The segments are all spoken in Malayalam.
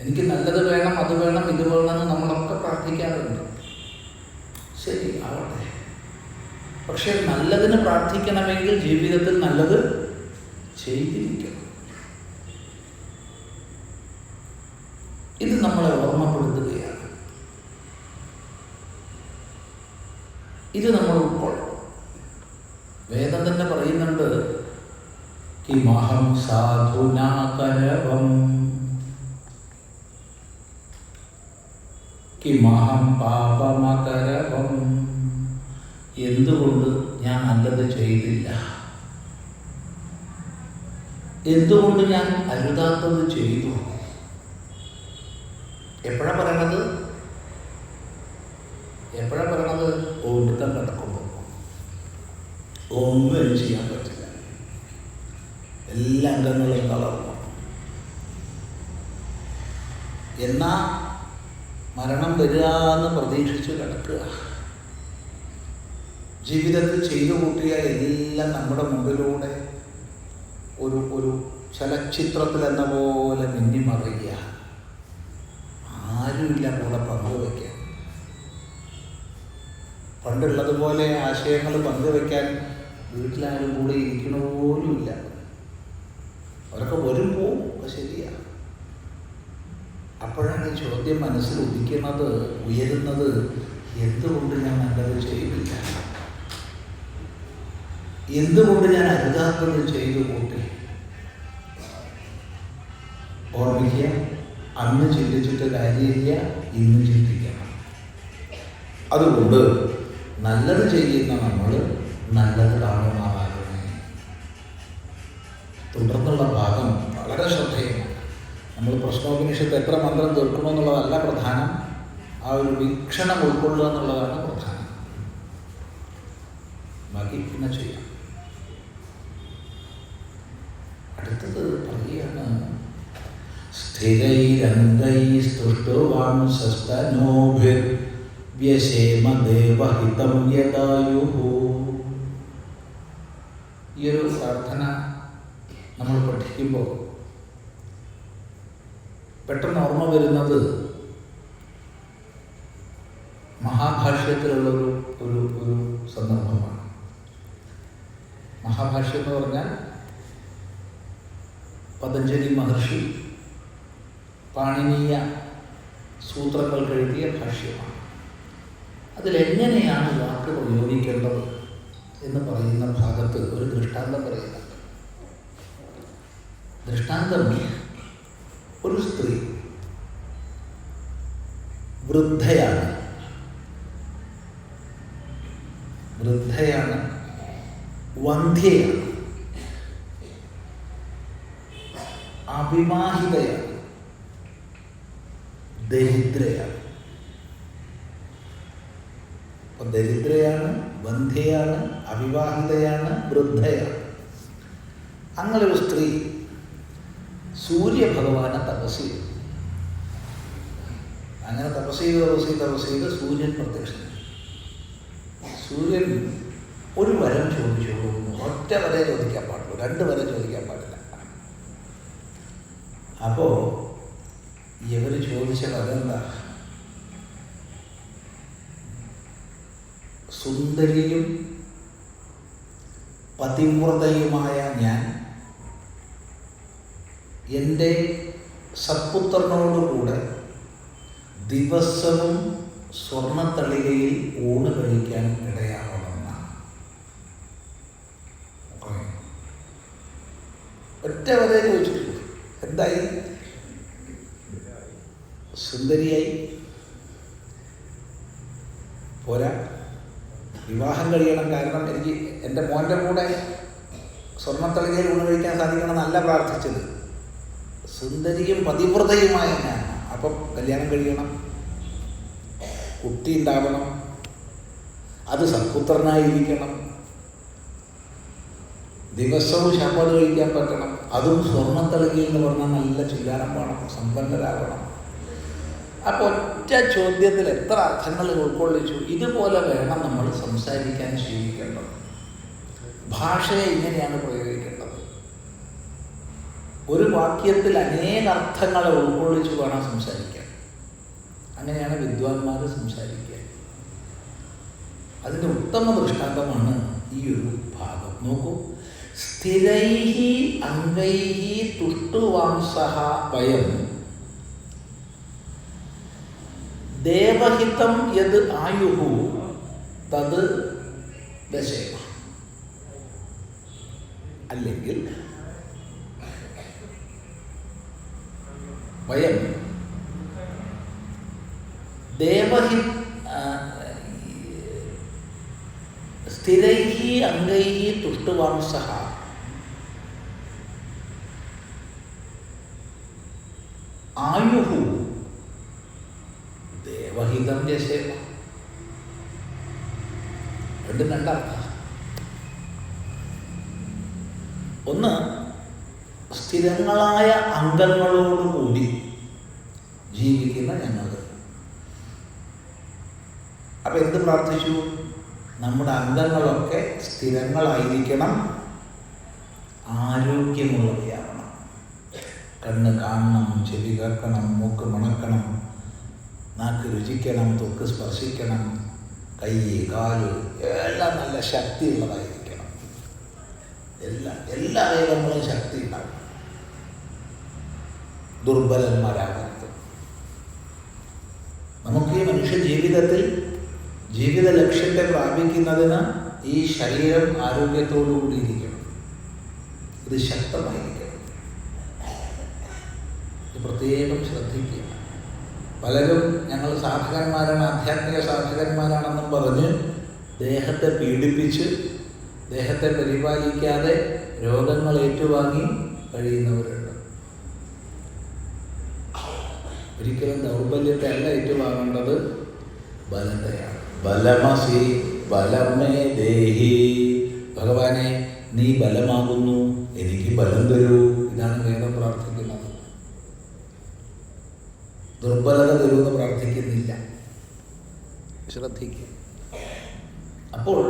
എനിക്ക് നല്ലത് വേണം, അത് വേണം, ഇത് വേണമെന്ന് നമ്മളൊക്കെ പ്രാർത്ഥിക്കാറുണ്ട്. ശരി, ആവട്ടെ. പക്ഷെ നല്ലതിന് പ്രാർത്ഥിക്കണമെങ്കിൽ ജീവിതത്തിൽ നല്ലത് ചെയ്തിരിക്കണം. ഇത് നമ്മളെ ഓർമ്മപ്പെടുത്തുകയാണ്. ഇത് നമ്മൾ ഉൾക്കൊള്ളണം. വേദം തന്നെ പറയുന്നുണ്ട്, കിമഹം സാധുനാ കരവം കിമഹം പാപമകരവം. എന്തുകൊണ്ട് ഞാൻ നല്ലത് ചെയ്തില്ല, എന്തുകൊണ്ട് ഞാൻ അരുതാത്തത് ചെയ്തു. എപ്പോഴാണ് പറയണത്? ഒടുക്കം കിടക്കുമ്പോൾ. ഒന്നും ചെയ്യാൻ പറ്റില്ല, എല്ലാ അംഗങ്ങളും തളർന്നു. എന്നാ മരണം വരിക എന്ന് പ്രതീക്ഷിച്ച് കിടക്കുക. ജീവിതത്തിൽ ചെയ്തു കൂട്ടിയ എല്ലാം നമ്മുടെ മുമ്പിലൂടെ ഒരു ചലച്ചിത്രത്തിൽ എന്ന പോലെ മിന്നിമറിയുക. ആരുമില്ല കൂടെ പങ്കുവയ്ക്കാൻ. പണ്ടുള്ളതുപോലെ ആശയങ്ങൾ പങ്കുവയ്ക്കാൻ വീട്ടിലാരും കൂടെ ഇരിക്കണ പോലുമില്ല. അവരൊക്കെ വരും പോവും, ഒക്കെ ശരിയാണ്. അപ്പോഴാണ് ഈ ചോദ്യം മനസ്സിൽ ഉദിക്കുന്നത്, ഉയരുന്നത്, എന്തുകൊണ്ട് ഞാൻ നല്ലത് ചെയ്തില്ല, എന്തുകൊണ്ട് ഞാൻ അരുതാത്തത് ചെയ്തു കൂട്ടി. ഓർമ്മിക്കുക, അന്ന് ചിന്തിച്ചിട്ട് കാര്യമില്ല, ഇന്ന് ചിന്തിക്കണം. അതുകൊണ്ട് നല്ലത് ചെയ്യുന്ന നമ്മൾ നല്ലത് കാണുമാറാകണേ. തുടർന്നുള്ള ഭാഗം വളരെ ശ്രദ്ധേയമാണ്. നമ്മൾ പ്രശ്നോപനിഷത്ത് എത്ര മന്ത്രം തീർക്കണമെന്നുള്ളതല്ല പ്രധാനം, ആ ഒരു വീക്ഷണം ഉൾക്കൊള്ളുക എന്നുള്ളതാണ് പ്രധാനം. ബാക്കി പിന്നെ ചെയ്യാം. അടുത്തത് പറയുകയാണ്, സ്ഥിരൈരംഗൈസ്തുഷ്ടവാൻ സസ്തനോഭിർവ്യസേമ ദേവഹിതം യദായുഃ. ഈ ഒരു പ്രാർത്ഥന നമ്മൾ പഠിക്കുമ്പോൾ പെട്ടെന്ന് ഓർമ്മ വരുന്നത് മഹാഭാഷ്യത്തിലുള്ളൊരു ഒരു ഒരു സന്ദർഭമാണ്. മഹാഭാഷ്യം എന്ന് പറഞ്ഞാൽ പതഞ്ജലി മഹർഷി പാണിനീയ സൂത്രങ്ങൾ എഴുതിയ ഭാഷ്യമാണ്. അതിലെങ്ങനെയാണ് വാക്ക് പ്രയോഗിക്കേണ്ടത് എന്ന് പറയുന്ന ഭാഗത്ത് ഒരു ദൃഷ്ടാന്തം പറയുന്നുണ്ട്. ദൃഷ്ടാന്തം, ഒരു സ്ത്രീ വൃദ്ധയാണ്, വന്ധ്യയാണ്, അവിവാഹിതയാണ്, ദരിദ്രയാണ്. അപ്പം ദരിദ്രയാണ്, വന്ധ്യയാണ്, അവിവാഹിതയാണ്, വൃദ്ധയാണ്. അങ്ങനൊരു സ്ത്രീ സൂര്യഭഗവാനെ തപസ് ചെയ്തു. അങ്ങനെ തപസ് ചെയ്ത് സൂര്യൻ പ്രത്യക്ഷനായി. സൂര്യൻ ഒരു വരം ചോദിച്ചു. ഒറ്റ വരെ ചോദിക്കാൻ പാടുള്ളൂ, 2 വരെ ചോദിക്കാൻ പാടില്ല. അപ്പോൾ ഇവർ ചോദിച്ച വരം എന്താ? സുന്ദരിയും പതിവ്രതയുമായ ഞാൻ എൻ്റെ സത്പുത്രനോടുകൂടെ ദിവസവും സ്വർണ്ണത്തളികയിൽ ഊണ് കഴിക്കാൻ ഇടയാവണമെന്നാണ്. ഒറ്റ വരെ ചോദിച്ചിട്ടുള്ളൂ. എന്തായി? സുന്ദരിയായി പോരാ, വിവാഹം കഴിയണം. കാരണം എനിക്ക് എൻ്റെ മോൻ്റെ കൂടെ സ്വർണ്ണത്തളികയിൽ ഊണ് കഴിക്കാൻ സാധിക്കണം എന്നല്ല പ്രാർത്ഥിച്ചത്. സുന്ദരിയും പതിവ്രതയുമായ ഞാൻ, അപ്പം കല്യാണം കഴിയണം, കുട്ടി ഉണ്ടാവണം, അത് സത്പുത്രനായിരിക്കണം, ദിവസവും ശമ്പത് കഴിക്കാൻ പറ്റണം, അതും സ്വർണ്ണത്തളികയിൽ എന്ന് പറഞ്ഞാൽ നല്ല ചില്ലാനം വേണം, സമ്പന്നരാകണം. അപ്പോൾ ഒറ്റ ചോദ്യത്തിൽ എത്ര അർത്ഥങ്ങൾ ഉൾക്കൊള്ളിച്ചു. ഇതുപോലെ വേണം നമ്മൾ സംസാരിക്കാൻ ശീലിക്കേണ്ടത്. ഭാഷയെ ഇങ്ങനെയാണ് പ്രയോഗിക്കേണ്ടത്. ഒരു വാക്യത്തിൽ അനേക അർത്ഥങ്ങളെ ഉൾക്കൊള്ളിച്ച് വേണം സംസാരിക്കാൻ. അങ്ങനെയാണ് വിദ്വാൻമാർ സംസാരിക്കുക. അതിൻ്റെ ഉത്തമ ദൃഷ്ടാന്തമാണ് ഈ ഒരു ഭാഗം. നോക്കൂ, സ്ഥിരൈഹി അംഗൈഹി തുഷ്ടുവാംസഃ വയം ദേവഹിതം യത് ആയുഹു തത് ദശേമ. അല്ലെങ്കിൽ വയം സ്ഥിരൈഹി അംഗൈഹി തുഷ്ടുവാംസഃ ആയുഹു ദേവഹിതം യശേമ. രണ്ടർത്ഥം. ഒന്ന്, സ്ഥിരങ്ങളായ അംഗങ്ങളോടുകൂടി ജീവിക്കുന്ന ഞങ്ങൾ. അപ്പം എന്ത് പ്രാർത്ഥിച്ചു? നമ്മുടെ അംഗങ്ങളൊക്കെ സ്ഥിരങ്ങളായിരിക്കണം, ആരോഗ്യമുള്ളവയാവണം. കണ്ണ് കാണണം, ചെവി കേൾക്കണം, മൂക്ക് മണക്കണം, നാക്ക് രുചിക്കണം, ത്വക്ക് സ്പർശിക്കണം, കൈ കാല് എല്ലാം നല്ല ശക്തിയുള്ളതായിരിക്കണം. എല്ലാ അവയവങ്ങളും ശക്തി ഉണ്ടാവും. ദുർബലന്മാരാകരുത്. നമുക്ക് ഈ മനുഷ്യ ജീവിതത്തിൽ ജീവിത ലക്ഷ്യത്തെ പ്രാപിക്കുന്നതിന് ഈ ശരീരം ആരോഗ്യത്തോടുകൂടി ഇരിക്കണം. ഇത് ശക്തമായിരിക്കണം. ഇത് പ്രത്യേകം ശ്രദ്ധിക്കുക. പലരും ഞങ്ങൾ സാധകന്മാരാണ്, ആധ്യാത്മിക സാധകന്മാരാണെന്നും പറഞ്ഞ് ദേഹത്തെ പീഡിപ്പിച്ച് ദേഹത്തെ പരിപാലിക്കാതെ രോഗങ്ങൾ ഏറ്റുവാങ്ങി കഴിയുന്നവരുണ്ട്. ഒരിക്കലും ദൗർബല്യത്തെ അല്ല ഏറ്റുവാങ്ങേണ്ടത്, ബലത്തെയാണ്. ബലമസി ബലമേ ദേഹി. ഭഗവാനെ, നീ ബലമാകുന്നു, എനിക്ക് ബലം തരൂ. ഇതാണ് വേദം പ്രാർത്ഥിക്കുന്നത്. ദുർബലത തരുമെന്ന് പ്രാർത്ഥിക്കുന്നില്ല. ശ്രദ്ധിക്കുക. അപ്പോൾ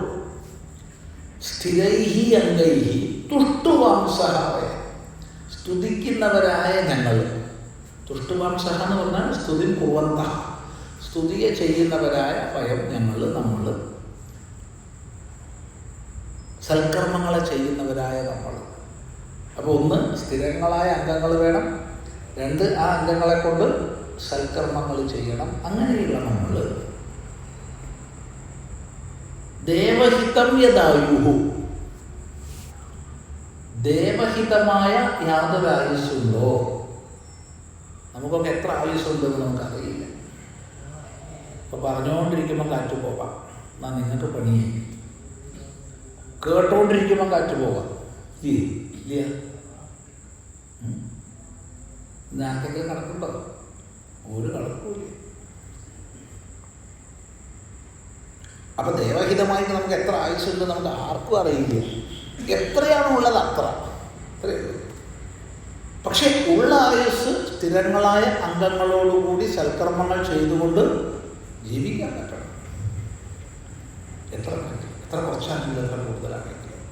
സ്ഥിരൈഹി അംഗൈഹി തുഷ്ടുവാംസഃ വയം. സ്തുതിക്കുന്നവരായ ഞങ്ങൾ. തുഷ്ടുവാംസഃ എന്ന് പറഞ്ഞാൽ സ്തുതി കുർവന്തഃ, സ്തുതിയെ ചെയ്യുന്നവരായ വയം ഞങ്ങൾ, നമ്മൾ, സൽക്കർമ്മങ്ങളെ ചെയ്യുന്നവരായ നമ്മൾ. അപ്പോൾ ഒന്ന്, സ്ഥിരങ്ങളായ അംഗങ്ങൾ വേണം. രണ്ട്, ആ അംഗങ്ങളെ കൊണ്ട് സൽക്കർമ്മങ്ങൾ ചെയ്യണം. അങ്ങനെയുള്ള നമ്മൾ ദേവഹിതം യദായുഹു, ദേവഹിതമായ യാതൊരു ആയുസ്സുണ്ടോ? നമുക്കൊക്കെ എത്ര ആയുസ്സുണ്ടെന്ന് നമുക്കറിയില്ല. ഇപ്പം പറഞ്ഞുകൊണ്ടിരിക്കുമ്പോൾ കാറ്റ് പോകാം, എന്നാൽ നിങ്ങൾക്ക് പണിയേ. കേട്ടുകൊണ്ടിരിക്കുമ്പോൾ കാറ്റ് പോകാം, ഇല്ല. ആർക്കെങ്കിലും കണക്കുണ്ടോ? ഒരു കണക്കുമില്ല. അപ്പൊ ദേവഹിതമായിട്ട് നമുക്ക് എത്ര ആയുസ്സുണ്ട് നമുക്ക് ആർക്കും അറിയില്ല. എത്രയാണോ ഉള്ളത് അത്ര, അത്രയുള്ളൂ. പക്ഷെ ഉള്ള ആയുസ് സ്ഥിരങ്ങളായ അംഗങ്ങളോടുകൂടി സൽക്കർമ്മങ്ങൾ ചെയ്തുകൊണ്ട് ജീവിക്കാൻ പറ്റണം. എത്ര കുറച്ചാണെങ്കിലും എത്ര കൂടുതലാണെങ്കിലും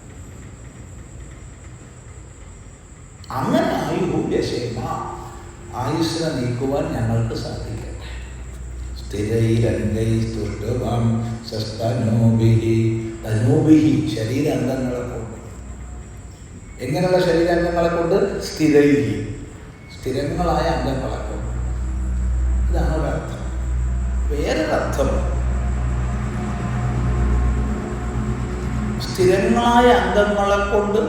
അങ്ങനെ ആയുഹു യശേമ, ആയുസ്സിനെ നീക്കുവാൻ ഞങ്ങൾക്ക് സാധിക്കട്ടെ. സ്ഥിരൈരംഗൈസ്തുഷ്ടവാം സസ്തനോഭിഹി. തനോഭിഹി, ശരീരാംഗങ്ങളെ കൊണ്ട്. എങ്ങനെയുള്ള ശരീരാംഗങ്ങളെ കൊണ്ട്? സ്ഥിരൈഹി, സ്ഥിരങ്ങളായ അംഗങ്ങളെ കൊണ്ട്. ഇതാണ് ഒരർത്ഥം. വേറൊരർത്ഥം, സ്ഥിരങ്ങളായ അംഗങ്ങളെ കൊണ്ട്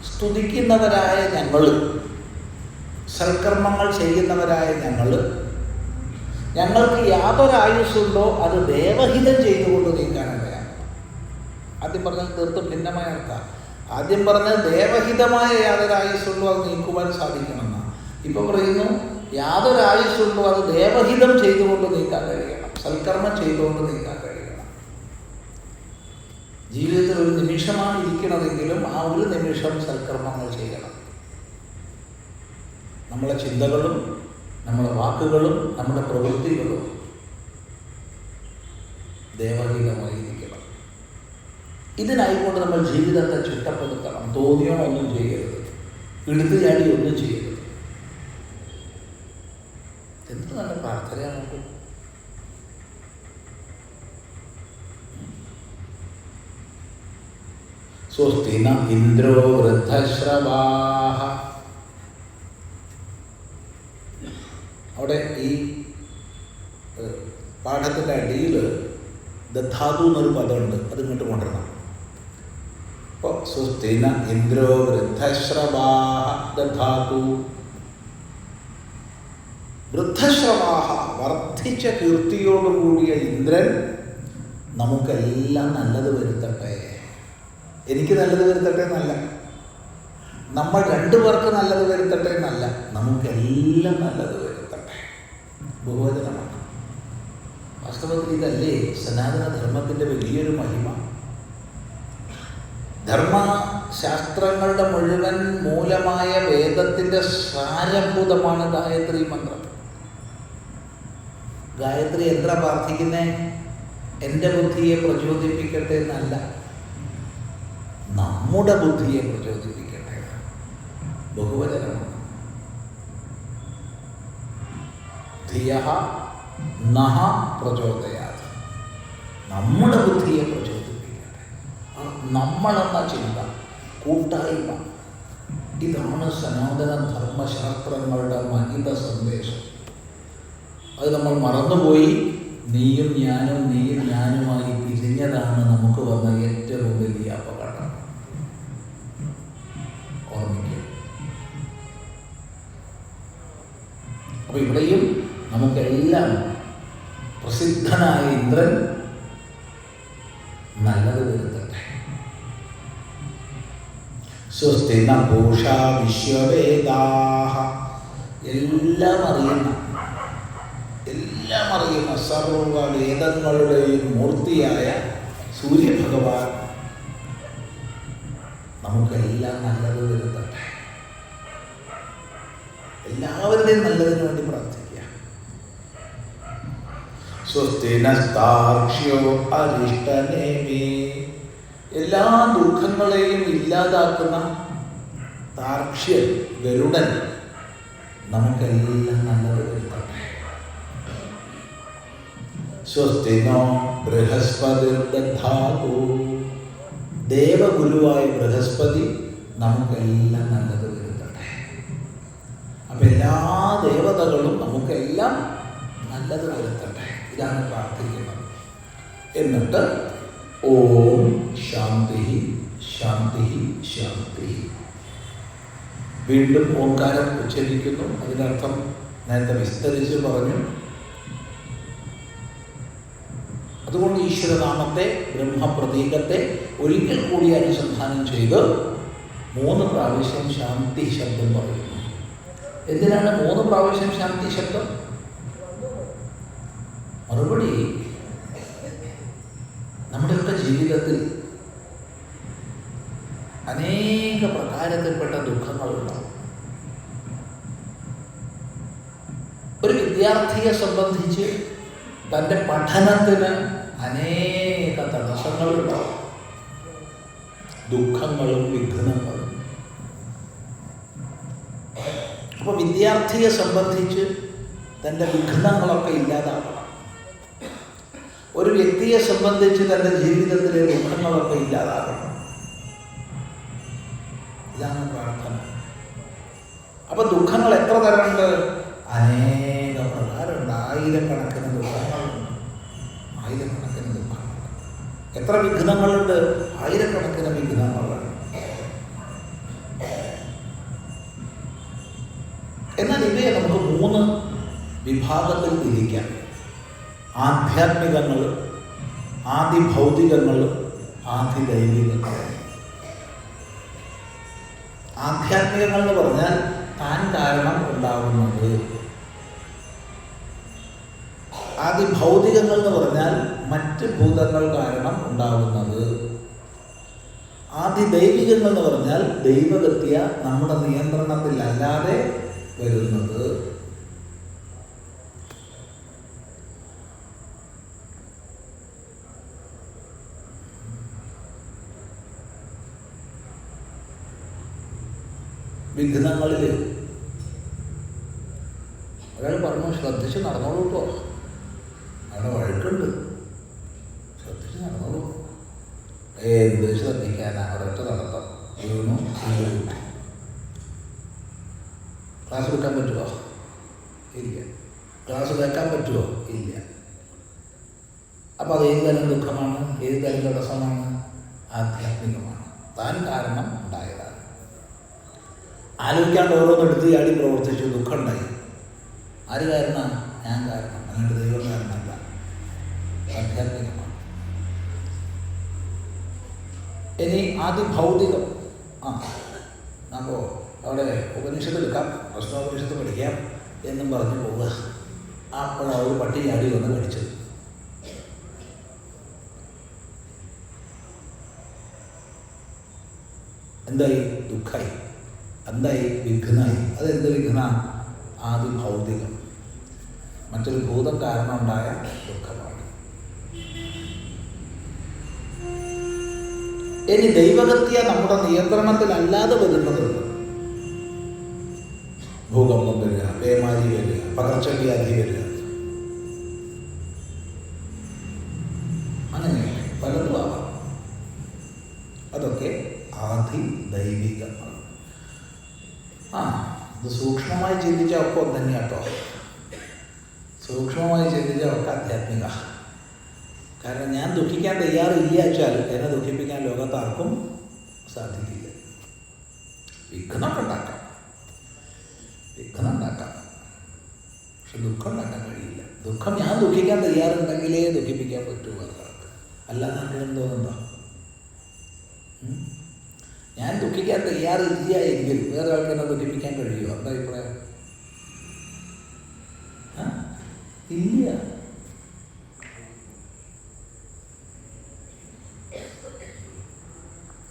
സ്തുതിക്കുന്നവരായ ഞങ്ങൾ, സൽക്കർമ്മങ്ങൾ ചെയ്യുന്നവരായ ഞങ്ങൾ, ഞങ്ങൾക്ക് യാതൊരായുസ്സുണ്ടോ അത് ദേവഹിതം ചെയ്തുകൊണ്ട് നീക്കാനിടയാണ്. ആദ്യം പറഞ്ഞത് തീർത്തും ഭിന്നമായ അർത്ഥം. ആദ്യം പറഞ്ഞത് ദേവഹിതമായ യാതൊരായുസ്സുണ്ടോ അത് നീക്കുവാൻ സാധിക്കണമെന്ന്. ഇപ്പം പറയുന്നു യാതൊരായുസ്സുണ്ടോ അത് ദേവഹിതം ചെയ്തുകൊണ്ട് നീക്കാൻ കഴിയണം, സൽക്കർമ്മം ചെയ്തുകൊണ്ട് നീക്കാൻ കഴിയണം. ജീവിതത്തിൽ ഒരു നിമിഷമാണ് ഇരിക്കണതെങ്കിലും ആ ഒരു നിമിഷം സൽക്കർമ്മങ്ങൾ ചെയ്യണം. നമ്മളെ ചിന്തകളും നമ്മുടെ വാക്കുകളും നമ്മുടെ പ്രവൃത്തികളും ദേവഹിതമായിരിക്കണം. ഇതിനായിക്കൊണ്ട് നമ്മൾ ജീവിതത്തെ ചിട്ടപ്പെടുത്തണം. തോന്നിയോ ഒന്നും ചെയ്യരുത്, എടുത്തു ചാടി ഒന്നും ചെയ്യരുത്. എന്ത് നല്ല പ്രാർത്ഥനയാണ് നമുക്ക്. സ്വസ്തി ന ഇന്ദ്രോ വൃദ്ധശ്രവാഃ. അവിടെ ഈ പാഠത്തിൻ്റെ അടിയിൽ ദധാതു എന്നൊരു പദമുണ്ട്, അത് ഇങ്ങോട്ട് കൊണ്ടുവരണം. അപ്പോൾ സ്വസ്തി ന ഇന്ദ്രോ വൃദ്ധശ്രവാഃ ദധാതു. വൃദ്ധശ്രവാഃ, വർദ്ധിച്ച കീർത്തിയോടുകൂടിയ ഇന്ദ്രൻ നമുക്കെല്ലാം നല്ലത് വരുത്തട്ടെ. എനിക്ക് നല്ലത് വരുത്തട്ടെ എന്നല്ല, നമ്മൾ രണ്ടുപേർക്ക് നല്ലത് വരുത്തട്ടെ എന്നല്ല, നമുക്കെല്ലാം നല്ലത് വരുത്തട്ടെ. ബഹുവചനമാണ്. വാസ്തവത്തിൽ ഇതല്ലേ സനാതന ധർമ്മത്തിൻ്റെ വലിയൊരു മഹിമ. ധർമ്മശാസ്ത്രങ്ങളുടെ മുഴുവൻ മൂലമായ വേദത്തിൻ്റെ സാരഭൂതമാണ് ഗായത്രി മന്ത്രം. ഗായത്രി എന്താ പ്രാർത്ഥിക്കുന്നേ? എൻ്റെ ബുദ്ധിയെ പ്രചോദിപ്പിക്കട്ടെ എന്നല്ല, നമ്മുടെ ബുദ്ധിയെ പ്രചോദിപ്പിക്കട്ടെ. ബഹുവചനമാണ്. ധിയഃ നഃ പ്രചോദയാത്. നമ്മുടെ ബുദ്ധിയെ പ്രചോദിപ്പിക്കട്ടെ. നമ്മളെന്ന ചിന്ത, കൂട്ടായ്മ, ഇതാണ് സനാതന ധർമ്മശാസ്ത്രങ്ങളുടെ മഹിത സന്ദേശം. അത് നമ്മൾ മറന്നുപോയി. നീയും ഞാനും നീയും ഞാനുമായി പിരിഞ്ഞതാണ് നമുക്ക് വന്ന ഏറ്റവും വലിയ അപകടം. ഓർമ്മിക്കുക. അപ്പോൾ ഇവിടെയും നമുക്കെല്ലാം പ്രസിദ്ധനായ ഇന്ദ്രൻ നല്ലത് വരുത്തട്ടെ. സ്വസ്തി ന പൂഷാ വിശ്വവേദാഃ. എല്ലാം അറിയുന്ന സർവ വേദങ്ങളുടെയും മൂർത്തിയായ സൂര്യഭഗവാൻ നമുക്കെല്ലാം നല്ലത് വരുത്തട്ടെ. എല്ലാവരുടെയും നല്ലതിനു വേണ്ടി പ്രാർത്ഥിക്കുക. സ്വസ്തി നസ്താർക്ഷ്യോ അരിഷ്ടനേമി. എല്ലാ ദുഃഖങ്ങളെയും ഇല്ലാതാക്കുന്ന താർക്ഷ്യൻ, ഗരുഡൻ നമുക്കെല്ലാം നല്ലത് വരുത്തട്ടെ. സ്വസ്തി നോ ബൃഹസ്പതിർദധാതു. ദേവഗുരുവായ ബൃഹസ്പതി നമുക്കെല്ലാം നല്ലത് വരുത്തട്ടെ. അപ്പം എല്ലാ ദേവതകളും നമുക്കെല്ലാം നല്ലത് വരുത്തട്ടെ. ഇതാണ് പ്രാർത്ഥിക്കുന്നത്. എന്നിട്ട് ഓം ശാന്തി ശാന്തി ശാന്തി. വീണ്ടും ഓംകാരം ഉച്ചരിക്കുന്നു. അതിനർത്ഥം നേരത്തെ വിസ്തരിച്ച് പറഞ്ഞു. അതുകൊണ്ട് ഈശ്വരനാമത്തെ, ബ്രഹ്മപ്രതീകത്തെ ഒരിക്കൽ കൂടി അനുസന്ധാനം ചെയ്ത് 3 പ്രാവശ്യം ശാന്തി ശബ്ദം പറയുന്നു. എന്തിനാണ് 3 പ്രാവശ്യം ശാന്തി ശബ്ദം? മറുപടി, നമ്മുടെയൊക്കെ ജീവിതത്തിൽ അനേക പ്രകാരത്തിൽപ്പെട്ട ദുഃഖങ്ങളുണ്ടാവും. ഒരു വിദ്യാർത്ഥിയെ സംബന്ധിച്ച് തൻ്റെ പഠനത്തിന് അനേക തടസ്സങ്ങളുണ്ടാവും, ദുഃഖങ്ങളും വിഘ്നങ്ങളും. അപ്പോൾ വിദ്യാർത്ഥിയെ സംബന്ധിച്ച് തൻ്റെ വിഘ്നങ്ങളൊക്കെ ഇല്ലാതാക്കണം. ഒരു വ്യക്തിയെ സംബന്ധിച്ച് തൻ്റെ ജീവിതത്തിലെ ദുഃഖങ്ങളൊക്കെ ഇല്ലാതാക്കണം. ഇതാണ് പ്രാർത്ഥന. അപ്പോൾ ദുഃഖങ്ങൾ എത്ര തരമുണ്ട്? അനേക പ്രകാരമുണ്ട്. ആയിരക്കണക്കിന് ദുഃഖങ്ങളുണ്ട്. ആയിരക്കണക്കിന് ദുഃഖങ്ങളുണ്ട്. എത്ര വിഘ്നങ്ങളുണ്ട്? ആയിരക്കണക്കിന് വിഘ്നങ്ങളുണ്ട്. എന്നാൽ ഇവയെ നമുക്ക് 3 വിഭാഗത്തിൽ തിരിക്കാം. ആധ്യാത്മികങ്ങൾ, ആദിഭൗതികങ്ങൾ, ആദിദൈവികങ്ങൾ. ആധ്യാത്മികങ്ങൾ എന്ന് പറഞ്ഞാൽ താൻ കാരണം ഉണ്ടാകുന്നത്. ആദിഭൗതികങ്ങൾ എന്ന് പറഞ്ഞാൽ മറ്റ് ഭൂതങ്ങൾ കാരണം ഉണ്ടാകുന്നത്. ആദിദൈവികങ്ങൾ എന്ന് പറഞ്ഞാൽ ദൈവഗത്യ നമ്മുടെ നിയന്ത്രണത്തിലല്ലാതെ വരുന്നത്. വിഘ്നങ്ങളിൽ ഒരാൾ പറഞ്ഞു, ശ്രദ്ധിച്ച് നടന്നോളൂ കേട്ടോ, അവിടെ വഴുക്കുണ്ട്, ശ്രദ്ധിച്ച് നടന്നോളൂ. എന്ത് ശ്രദ്ധിക്കാനാ, ഒരൊറ്റ നടത്തം, വീണു. ക്ലാസ് എടുക്കാൻ പറ്റുമോ? ഇല്ല. ക്ലാസ് കേൾക്കാൻ പറ്റുമോ? ഇല്ല. അപ്പോൾ അത് ഏത് തരം ദുഃഖമാണ്, ഏത് തരം തടസ്സമാണ്? ആധ്യാത്മികമാണ്. താൻ കാരണം ഉണ്ടായതാണ്. ആലോചിക്കാണ്ട് ഓരോന്നെടുത്ത് ചാടി പ്രവർത്തിച്ചു, ദുഃഖം ഉണ്ടായി. ആര് കാരണമാണ്? ഞാൻ കാരണം, അല്ലാണ്ട് ദൈവം കാരണമല്ല. ആധ്യാത്മികമാണ്. ഇനി ആദിഭൗതികം. അപ്പോൾ അവിടെ ഉപനിഷത്ത് എടുക്കാം, പ്രശ്നോപനിഷത്ത് പഠിക്കാം എന്നും പറഞ്ഞു പോവുക. അപ്പോഴാണ് ഒരു പട്ടി ചാടി വന്ന് കടിച്ചത്. എന്തായി? ദുഃഖമായി. എന്തായി? വിഘ്നായി. അതെന്ത് വിഘ്ന? ആദിഭൗതികം. മറ്റൊരു ഭൂതം കാരണം ഉണ്ടായ ദുഃഖമാണ്. ഇനി ദൈവഹത്യ നമ്മുടെ നിയന്ത്രണത്തിലല്ലാതെ വരുന്നതുണ്ട്. ഭൂകമ്പം വരിക, പേമാരി വരിക, പകർച്ചവ്യാധി വരിക, അങ്ങനെ പലതും ആവാം. അതൊക്കെ ആധിദൈവികമാണ്. ഇത് സൂക്ഷ്മമായി ചിന്തിച്ചാൽ ഒക്കെ ഒന്ന് തന്നെയാട്ടോ. സൂക്ഷ്മമായി ചിന്തിച്ചാൽ ഒക്കെ ആധ്യാത്മിക. കാരണം ഞാൻ ദുഃഖിക്കാൻ തയ്യാറില്ല വെച്ചാൽ എന്നെ ദുഃഖിപ്പിക്കാൻ ലോകത്താർക്കും സാധിക്കില്ല. വിഘ്നം ഉണ്ടാക്കാം, പക്ഷെ ദുഃഖം ഉണ്ടാക്കാൻ കഴിയില്ല. ദുഃഖം ഞാൻ ദുഃഖിക്കാൻ തയ്യാറുണ്ടെങ്കിലേ ദുഃഖിപ്പിക്കാൻ പറ്റൂ ആൾക്കാർക്ക്. അല്ലാതെ ആർക്കും തോന്നുന്നുണ്ടോ? ഞാൻ ദുഃഖിക്കാൻ തയ്യാറില്ല എങ്കിൽ വേറെ ആൾക്കാരെ ദുഃഖിപ്പിക്കാൻ കഴിയുമോ? എന്താ അഭിപ്രായം? ഇല്ല.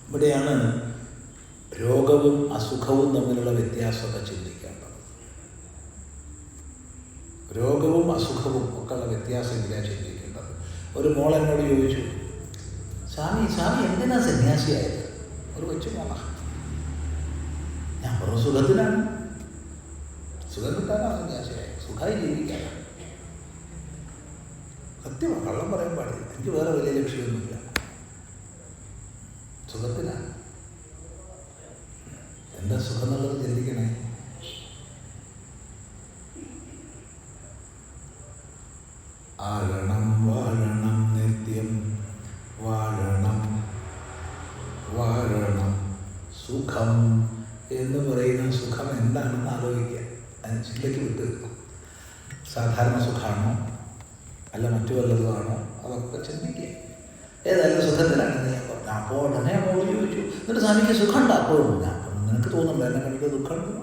ഇവിടെയാണ് രോഗവും അസുഖവും തമ്മിലുള്ള വ്യത്യാസമൊക്കെ ചിന്തിക്കേണ്ടത്. രോഗവും അസുഖവും ഒക്കെയുള്ള വ്യത്യാസം ഇതിലാണ് ചിന്തിക്കേണ്ടത്. ഒരു മോൾ എന്നോട് ചോദിച്ചു, സ്വാമി എന്തിനാ സന്യാസിയായത്? ഒരു കൊച്ചു മോള. ഞാൻ പറഞ്ഞു, സുഖത്തിനാണ്. സുഖം കിട്ടാനാണ് സന്യാസിയായത്, സുഖമായി ജീവിക്കാനാണ്. സത്യമാണ്, കള്ളം പറയാൻ പാടില്ല. എനിക്ക് വേറെ വലിയ ലക്ഷ്യമൊന്നുമില്ല, സുഖത്തിനാണ്. എന്താ സുഖം എന്നുള്ളത് ചിന്തിക്കണേ. ആഴണം വാഴണം നിത്യം വാഴണം വാഴണം സുഖം എന്ന് പറയുന്ന സുഖം എന്താണെന്ന് ആലോചിക്കുക. അതിന് ചിന്തയ്ക്ക് വിട്ട് സാധാരണ സുഖമാണോ അല്ല മറ്റു വല്ലതുമാണോ അതൊക്കെ ചിന്തിക്കുക. ഏതായാലും സുഖത്തിലാണെന്ന് ഞാൻ പറഞ്ഞു. അപ്പോൾ ഉടനെ മോള് ചോദിച്ചു, എന്നിട്ട് സ്വാമിക്ക് സുഖം ഉണ്ടോ? അപ്പോഴും ഞാൻ പറഞ്ഞു, നിനക്ക് തോന്നുന്നുണ്ടോ എന്നെ കണ്ടിട്ട് ദുഃഖമുണ്ടോ?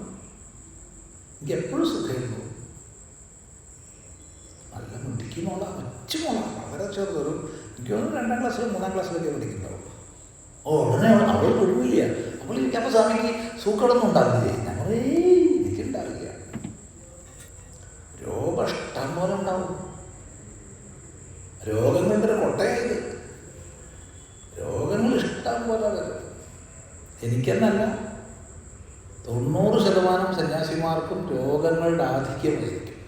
എനിക്ക് എപ്പോഴും സുഖമായിരുന്നു. നല്ല മുട്ടിക്ക് മോളാണ്, കൊച്ചു മോളാണ്, വളരെ ചെറുതൊരു എനിക്ക് തോന്നുന്നു 2ാം ക്ലാസ്സിലോ 3ാം ക്ലാസ്സിലൊക്കെ പഠിക്കുന്നുണ്ടാവും. ഉടനെ അവൾ കുഴപ്പമില്ല. അപ്പോൾ എനിക്ക് അപ്പോൾ സ്വാമിക്ക് സൂക്കടൊന്നും ഉണ്ടാവില്ലേ? ഞങ്ങളേ എനിക്കുണ്ടാവില്ല. രോഗം ഇഷ്ടം പോലെ ഉണ്ടാവും. രോഗങ്ങളുടെ ഒരു കൊട്ടയായത്. രോഗങ്ങൾ ഇഷ്ടം പോലെ വരും. എനിക്കെന്നല്ല, 90% സന്യാസിമാർക്കും രോഗങ്ങളുടെ ആധിക്യമായിരിക്കും.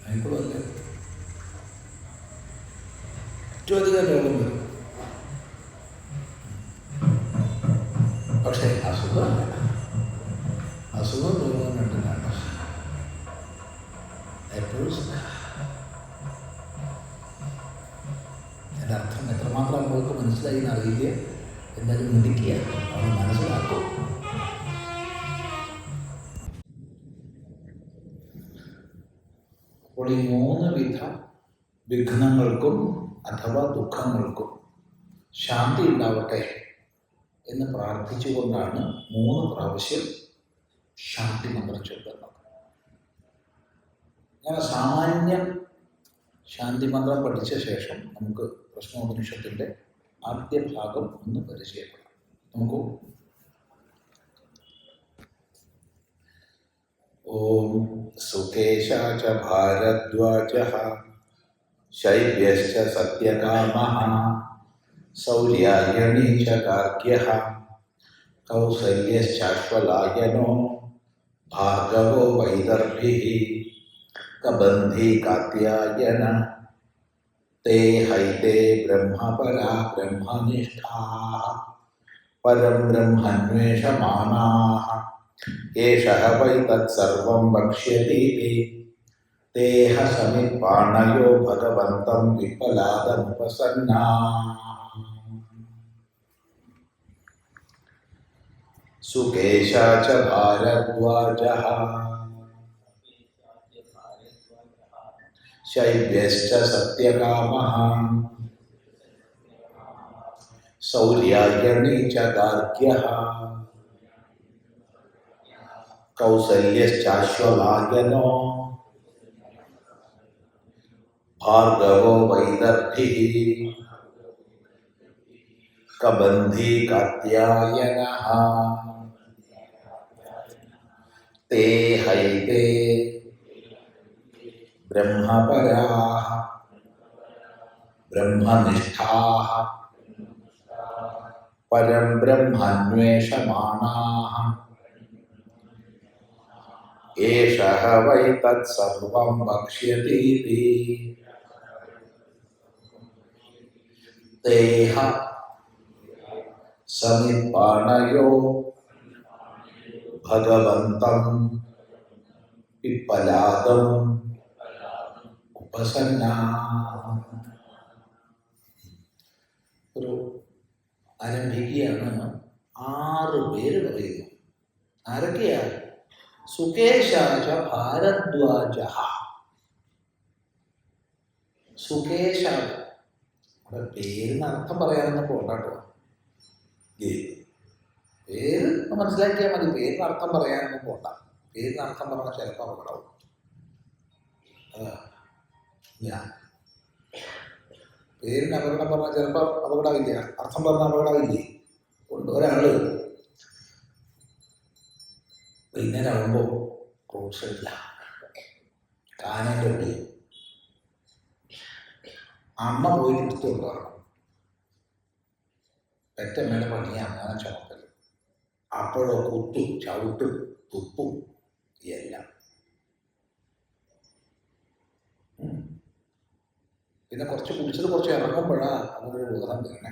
അതിപ്പോഴല്ലേ ഏറ്റവും അധികം രോഗം വരും. പക്ഷേ അസുഖമല്ല. അസുഖം രോഗം രണ്ടിനാണ്. എപ്പോഴും സുഖം. എൻ്റെ അർത്ഥം എത്രമാത്രം നമ്മൾക്ക് മനസ്സിലായി എന്നറിയില്ല. എന്തായാലും മിടിക്കുക, അവന് മനസ്സിലാക്കും. അപ്പോൾ ഈ 3 വിധ വിഘ്നങ്ങൾക്കും അഥവാ ദുഃഖങ്ങൾക്കും ശാന്തി ഉണ്ടാവട്ടെ എന്ന് പ്രാർത്ഥിച്ചുകൊണ്ടാണ് 3 പ്രാവശ്യം ശാന്തി മന്ത്രം ചൊല്ലുന്നത്. അങ്ങനെ സാമാന്യ ശാന്തി മന്ത്രം പഠിച്ച ശേഷം നമുക്ക് പ്രശ്നോപനിഷത്തിൻ്റെ ആദ്യ ഭാഗം ഒന്ന് പരിചയപ്പെടാം. നോക്കൂ. ഓം സുകേശാച ഭാരദ്വാജഃ ശൈബ്യശ്ച സത്യകാമഃ സൗര്യായണീ ച ഗാർഗ്യഃ കൗസല്യശ്ചാശ്വലായനോ ഭാർഗവോ വൈദർഭിഃ കബന്ധി കാത്യായന തേ ഹൈതേ ബ്രഹ്മപരാ ബ്രഹ്മനിഷ്ഠാഃ പരം ബ്രഹ്മന്വേഷമാനാഃ ഏഷഃ വൈ തത്സർവം വക്ഷ്യതീതി തേഹ സമിപ്പാണയോ ഭഗവന്തം വിപലാദമുപസന്നാഃ. സുകേശാ ച ഭാരദ്വാജഃ ശൈബ്യശ്ച സത്യകാമഃ സൗര്യായണീ ച ഗാർഗ്യഃ കൗസല്യശ്ചാശ്വലായനോ ഭാർഗവോ വൈദർഭിഃ കബന്ധി കാത്യായനഃ തേ ഹൈതേ ബ്രഹ്മപരാഃ ബ്രഹ്മനിഷ്ഠാഃ പരം ബ്രഹ്മന്വേഷമാനാഃ ഏഷഃ വൈ തത്സർവം വക്ഷ്യതീതി തേഹ സമിപ്പാണയോ ഭഗവന്തം പിപ്പലാദം ഉപസന്നാഃ. ഒരു ആരംഭിക്കുകയാണ്. 6 പേര് പറയുന്നു. ആരൊക്കെയാ? സുകേശാച ഭാരദ്വാജഃ. സുകേശ അവിടെ പേരിന് അർത്ഥം പറയാനൊന്നും പോകട്ടോ. പേര് മനസ്സിലാക്കിയാൽ മതി. പേരിന് അർത്ഥം പറയാനൊന്നും പോകണ്ട. പേരിന് അർത്ഥം പറഞ്ഞാൽ ചിലപ്പോൾ അപകടവും. ഞാൻ പേരിന് അപകടം പറഞ്ഞാൽ ചിലപ്പോൾ അപകടമില്ല, അർത്ഥം പറഞ്ഞാൽ അപകടമില്ലേ. കൊണ്ട് ഒരാള് വൈകുന്നേരം ആകുമ്പോൾ റോഡ് സൈഡില്ല കാനേൻ്റെ ഉള്ളിൽ അമ്മ പോയിട്ട് എടുത്തുകൊണ്ട് വരണം. പെറ്റമ്മയുടെ പണിയെ അമ്മ ചുമക്കല്. അപ്പോഴോ കുത്തും ചവിട്ടും തുപ്പും എല്ലാം. പിന്നെ കുറച്ച് കുടിച്ചത് കുറച്ച് ഇറങ്ങുമ്പോഴാണ് അതൊരു ബോധം തന്നെ.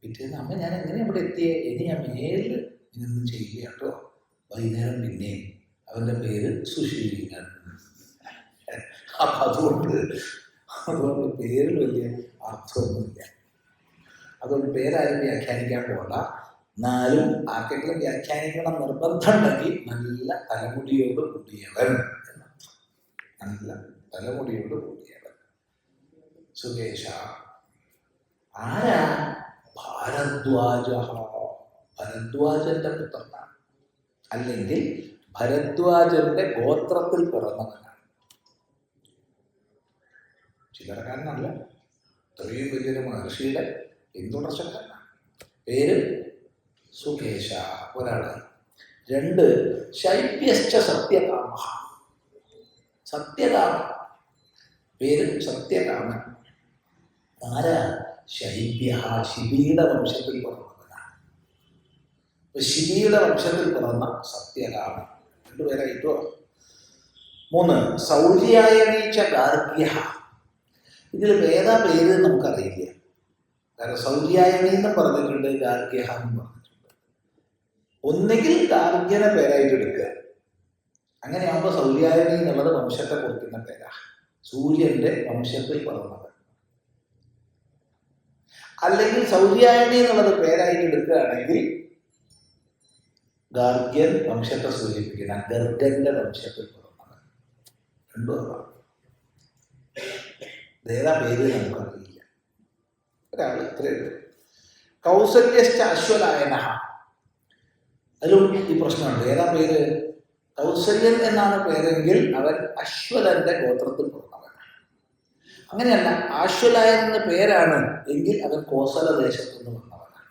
പിറ്റേന്ന് അമ്മ ഞാൻ എങ്ങനെ ഇവിടെ എത്തിയേ, ഇനി ഞാൻ മേലിൽ ഇതൊന്നും ചെയ്യില്ല കേട്ടോ. വൈകുന്നേരം പിന്നെയും അവൻ്റെ പേര് സുശീലൻ. അപ്പം അതുകൊണ്ട് പേരിൽ വലിയ അർത്ഥമൊന്നുമില്ല. അതുകൊണ്ട് പേരാരും വ്യാഖ്യാനിക്കാൻ പോകണ്ട. എന്നാലും ആർക്കെങ്കിലും വ്യാഖ്യാനിക്കണം നിർബന്ധം ഉണ്ടെങ്കിൽ നല്ല തലമുടിയോട് കൂടിയവൻ എന്നർത്ഥം. നല്ല തലമുടിയോട് കൂടിയവൻ സുകേശ. ആരാ? ഭാരദ്വാജ. ഭരദ്വാജന്റെ പുത്രനാണ്, അല്ലെങ്കിൽ ഭരദ്വാജന്റെ ഗോത്രത്തിൽ പിറന്നവനാണ്. ചിലരക്കാരനല്ല, ഇത്രയും വലിയൊരു മഹർഷിയുടെ പിന്തുടർച്ചക്കാരനാണ്. പേര് സുകേശ, ഒരാള്. 2 ശൈബ്യശ്ച സത്യകാമഃ. സത്യകാമൻ, പേര് സത്യകാമൻ. ആരാ? ശൈബ്യ, ശിബിയുടെ വംശത്തിൽ പിറന്നവനാണ്. ശിബിയുടെ വംശത്തിൽ പിറന്ന സത്യകാമൻ. 2 പേരായിട്ടോ. 3 സൗര്യായണീ ച ഗാർഗ്യഃ. ഇതിൽ ഏതാ പേര് നമുക്കറിയില്ല. കാരണം സൗര്യായണി എന്നും പറഞ്ഞിട്ടുണ്ട്, ഗാർഗ്യഃ എന്നും പറഞ്ഞിട്ടുണ്ട്. ഒന്നുകിൽ ഗാർഗ്യനെ പേരായിട്ട് എടുക്കുക. അങ്ങനെയാകുമ്പോൾ സൗര്യായണി എന്നുള്ളത് വംശത്തെ കുറിക്കുന്ന പേരാ, സൂര്യന്റെ വംശത്തിൽ പിറന്നവൻ. അല്ലെങ്കിൽ സൗര്യായണി എന്നുള്ളത് പേരായിട്ട് എടുക്കുകയാണെങ്കിൽ ഗാർഗ്യൻ വംശത്തെ സൂചിപ്പിക്കുന്ന ഗർഗന്റെ വംശത്തിൽ പിറന്നവൻ. 2 ആളാണ്. ഏതാ പേര് നമുക്കറിയില്ല. ഒരാൾ ഇത്രയുള്ളൂ. കൗസല്യശ്ച അശ്വലായനഃ. അതിലും ഈ പ്രശ്നമുണ്ട്. ഏതാ പേര്? കൗസല്യൻ എന്നാണ് പേരെങ്കിൽ അവൻ അശ്വലന്റെ ഗോത്രത്തിൽ പിറന്നവനാണ്. അങ്ങനെയല്ല, ആശ്വലായൻ എന്ന പേരാണ് എങ്കിൽ അവൻ കോസല ദേശത്തു നിന്ന് വന്നവനാണ്.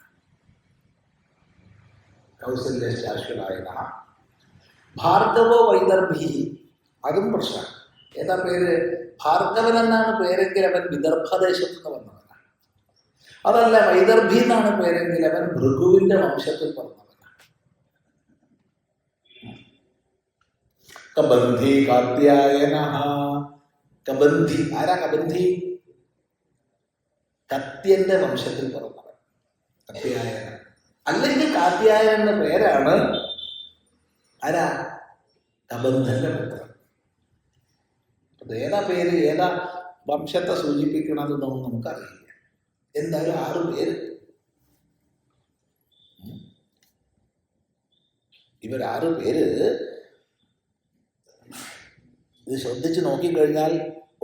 കൗസല്യശ്ച അശ്വലായനഃ. ഭാർഗവോ വൈദർഭിഃ. അതും പ്രശ്നമാണ്. ഏതാ പേര്? ഭാർഗവൻ എന്നാണ് പേരെങ്കിൽ അവൻ വിദർഭദേശത്തു നിന്ന് വന്നവനാണ്. അതല്ല വൈദർഭി എന്നാണ് പേരെങ്കിൽ അവൻ ഭൃഗുവിന്റെ വംശത്തിൽ പറഞ്ഞവനാണ്. കബന്ധി കാത്യായന. കബന്ധി ആരാ? കബന്ധി കത്യന്റെ വംശത്തിൽ പറഞ്ഞവൻ കാത്യായന. അല്ലെങ്കിൽ കാത്യായൻ എന്ന പേരാണ് ആരാ? കബന്ധന്റെ പുത്രൻ. ഏതാ പേര്, ഏതാ വംശത്തെ സൂചിപ്പിക്കണതെന്നൊന്നും നമുക്കറിയില്ല. എന്തായാലും 6 പേര്. ഇവർ 6 പേര് ഇത് ശ്രദ്ധിച്ച് നോക്കിക്കഴിഞ്ഞാൽ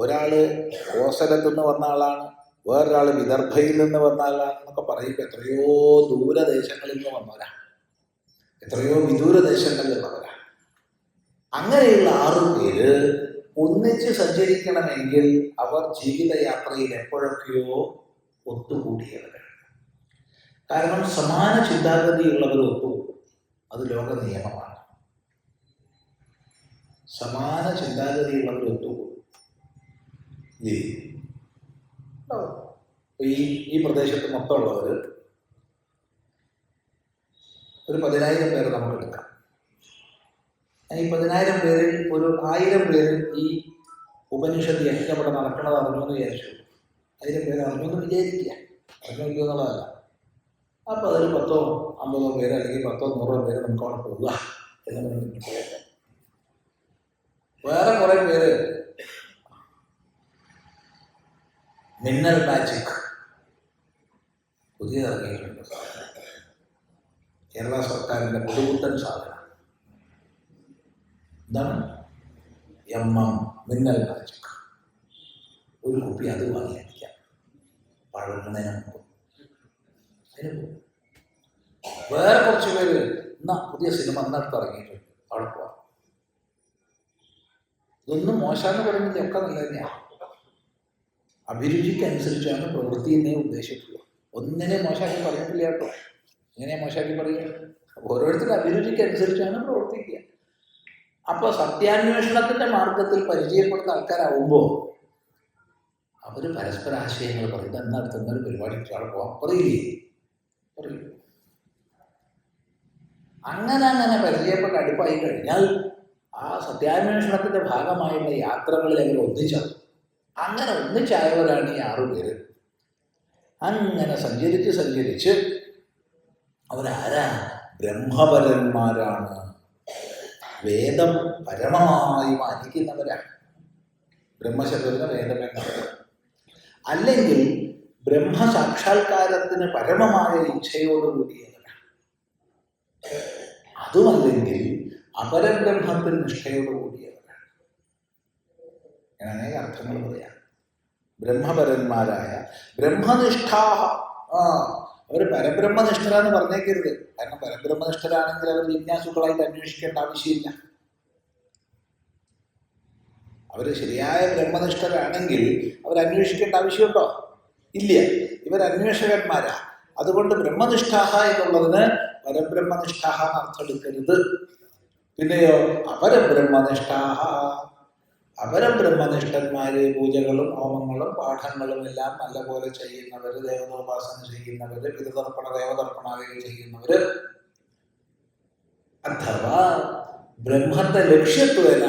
ഒരാള് കോസലത്തു നിന്ന് വന്ന ആളാണ്, വേറൊരാള് വിദർഭയിൽ നിന്ന് വന്ന ആളാണ് എന്നൊക്കെ പറയുമ്പോൾ എത്രയോ ദൂരദേശങ്ങളിൽ നിന്ന് വന്നവരാ, എത്രയോ വിദൂരദേശങ്ങളിൽ നിന്നവരാ. അങ്ങനെയുള്ള 6 പേര് ഒന്നിച്ച് സഞ്ചരിക്കണമെങ്കിൽ അവർ ജീവിതയാത്രയിൽ എപ്പോഴൊക്കെയോ ഒത്തുകൂടിയവരാണ്. കാരണം സമാന ചിന്താഗതിയുള്ളവർ ഒത്തുകൂടും, അത് ലോക നിയമമാണ്. സമാന ചിന്താഗതിയുള്ളവർ ഒത്തുകൂടും. ഈ പ്രദേശത്ത് മൊത്തമുള്ളവർ ഒരു 10,000 പേര് നമുക്ക് എടുക്കാം. ഈ 10,000 പേരിൽ ഒരു 1000 പേര് ഈ ഉപനിഷത്ത് യജ്ഞം ഇവിടെ നടക്കണത് അറിഞ്ഞുവെന്ന് വിചാരിച്ചു. 1000 പേര് അറിഞ്ഞുവെന്ന് വിചാരിക്കുക, അറിഞ്ഞില്ല എന്നുള്ളതല്ല. അപ്പോൾ അതിൽ 10ഓ 50ഓ പേര് അല്ലെങ്കിൽ 10ഓ 100ഓ പേര് നമുക്ക് അവിടെ പോകുക എന്ന്. വേറെ കുറെ പേര് മിന്നൽ മാജിക് പുതിയ ഇറങ്ങിയിട്ടുണ്ട്. കേരള സർക്കാരിൻ്റെ പുതുപുത്തൻ സാധനം. എന്താണ്? MM മിന്നൽ മാജിക്. ഒരു കുപ്പി അത് വാങ്ങിയിരിക്കാം പഴകുന്നതിന് മുമ്പ്. അതിന് പോകും. വേറെ കുറച്ച് പേര് എന്നാ പുതിയ സിനിമ അന്നടുത്ത് ഇറങ്ങിയിട്ടുണ്ട്, അവിടെ പോവാം. ഇതൊന്നും മോശമെന്ന് പറയുന്നത് ഒക്കെ നല്ല തന്നെയാണ്. അഭിരുചിക്കനുസരിച്ചാണ് പ്രവൃത്തി എന്നേ ഉദ്ദേശിച്ചുള്ളൂ. ഒന്നിനെ മോശമാക്കി പറഞ്ഞിട്ടില്ല കേട്ടോ. ഇങ്ങനെ മോശമാക്കി പറയുക, ഓരോരുത്തരുടെ അഭിരുചിക്കനുസരിച്ചാണ് പ്രവർത്തിക്കുക. അപ്പോൾ സത്യാന്വേഷണത്തിൻ്റെ മാർഗത്തിൽ പരിചയപ്പെടുന്ന ആൾക്കാരാവുമ്പോൾ അവർ പരസ്പര ആശയങ്ങൾ പറയും. ഇതെന്നടുത്തൊന്നൊരു പരിപാടിക്ക് അവിടെ പോകാൻ പറയില്ലേ? പറയും. അങ്ങനെ പരിചയപ്പെട്ട് അടുപ്പായി കഴിഞ്ഞാൽ ആ സത്യാന്വേഷണത്തിൻ്റെ ഭാഗമായുള്ള യാത്രകളിൽ അവർ ഒന്നിച്ചാണ്. അങ്ങനെ ഒന്നിച്ചായവരാണ് ഈ 6 പേര്. അങ്ങനെ സഞ്ചരിച്ച് അവരാരാ? ബ്രഹ്മപരന്മാരാണ്. വേദം പരമമായി മാനിക്കുന്നവരാണ്. ബ്രഹ്മശബ്ദത്തിന് വേദം എന്നാണ്. അല്ലെങ്കിൽ ബ്രഹ്മസാക്ഷാത്കാരത്തിന് പരമമായ ഇച്ഛയോടുകൂടിയവരാണ്. അതുമല്ലെങ്കിൽ അപരബ്രഹ്മത്തിൽ നിഷ്ഠയോടുകൂടിയവരാണ്. ഞാൻ അനേക അർത്ഥങ്ങൾ പറയാം. ബ്രഹ്മപരന്മാരായ ബ്രഹ്മനിഷ്ഠാഹ. അവർ പരബ്രഹ്മനിഷ്ഠരാന്ന് പറഞ്ഞേക്കരുത്. കാരണം പരബ്രഹ്മനിഷ്ഠരാണെങ്കിൽ അവർ ജിജ്ഞാസുക്കളായിട്ട് അന്വേഷിക്കേണ്ട ആവശ്യമില്ല. അവർ ശരിയായ ബ്രഹ്മനിഷ്ഠരാണെങ്കിൽ അവർ അന്വേഷിക്കേണ്ട ആവശ്യമുണ്ടോ? ഇല്ല. ഇവർ അന്വേഷകന്മാരാ. അതുകൊണ്ട് ബ്രഹ്മനിഷ്ഠാഹ എന്നുള്ളതിന് പരബ്രഹ്മനിഷ്ഠാഹ എന്നർത്ഥം എടുക്കരുത്. പിന്നെയോ അപരബ്രഹ്മനിഷ്ഠാഹ. അപരബ്രഹ്മനിഷ്ഠന്മാര് പൂജകളും ഹോമങ്ങളും പാഠങ്ങളും എല്ലാം നല്ലപോലെ ചെയ്യുന്നവര്, ദേവതോപാസന ചെയ്യുന്നവര്, പിതൃതർപ്പണ ദേവതർപ്പണാദികൾ ചെയ്യുന്നവര്, അഥവാ ബ്രഹ്മത്തെ ലക്ഷ്യത്വേന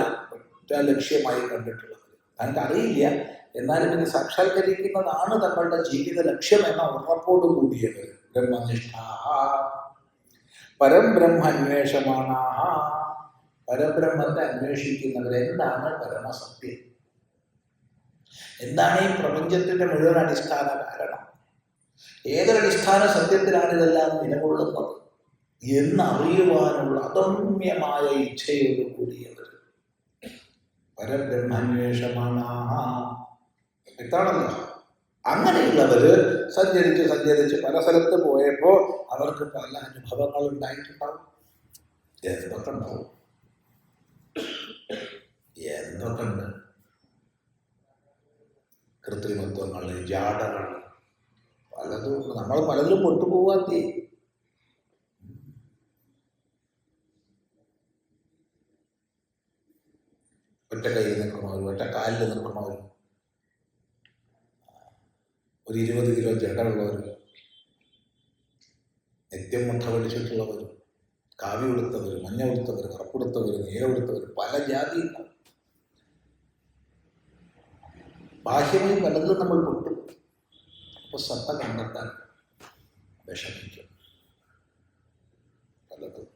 ലക്ഷ്യമായി കണ്ടിട്ടുള്ളവർ. നമുക്ക് അറിയില്ല, എന്നാലും ഇത് സാക്ഷാത്കരിക്കുന്നതാണ് തങ്ങളുടെ ജീവിത ലക്ഷ്യം എന്ന ഉറപ്പോട് കൂടിയവർ ബ്രഹ്മനിഷ്ഠാഹ. പരം ബ്രഹ്മ അന്വേഷമാണാഹ. പരബ്രഹ്മത്തെ അന്വേഷിക്കുന്നവർ. എന്താണ് പരമസത്യം? എന്താണ് ഈ പ്രപഞ്ചത്തിന്റെ മുഴുവൻ അടിസ്ഥാന കാരണം? ഏതൊരടിസ്ഥാന സത്യത്തിലാണ് ഇതെല്ലാം നിലകൊള്ളുന്നത് എന്നറിയുവാനുള്ള അദമ്യമായ ഇച്ഛയോട് കൂടിയവർ പരബ്രഹ്മാന്വേഷമാണാഹ. വ്യക്തമാണല്ലോ. അങ്ങനെയുള്ളവര് സഞ്ചരിച്ച് പല സ്ഥലത്ത് പോയപ്പോൾ അവർക്ക് പല അനുഭവങ്ങൾ ഉണ്ടായിട്ടുണ്ടാവും. എന്തൊക്കെ ഉണ്ടാവും? എന്തൊക്കെ ഉണ്ട്? കൃത്രിമത്വങ്ങൾ, ജാടകൾ, പലതും. നമ്മൾ പലതിലും പൊട്ടുപോവാത്തേ. ഒറ്റ കയ്യിൽ നിൽക്കണവരും ഒറ്റ കാലിൽ നിൽക്കണവരും ഒരു 20 കിലോ ജഡമുള്ളവർ, നിത്യം മുട്ട വലിച്ചിട്ടുള്ളവർ, കാവി കൊടുത്തവർ, മഞ്ഞ കൊടുത്തവർ, കറുപ്പെടുത്തവർ, നീല കൊടുത്തവർ, പല ജാതി ഉണ്ടാവും. ബാഹ്യമായി പലതും നമ്മൾ പൊട്ടും. അപ്പോൾ സത്ത കണ്ടെത്താൻ വിഷമിക്കും പലതും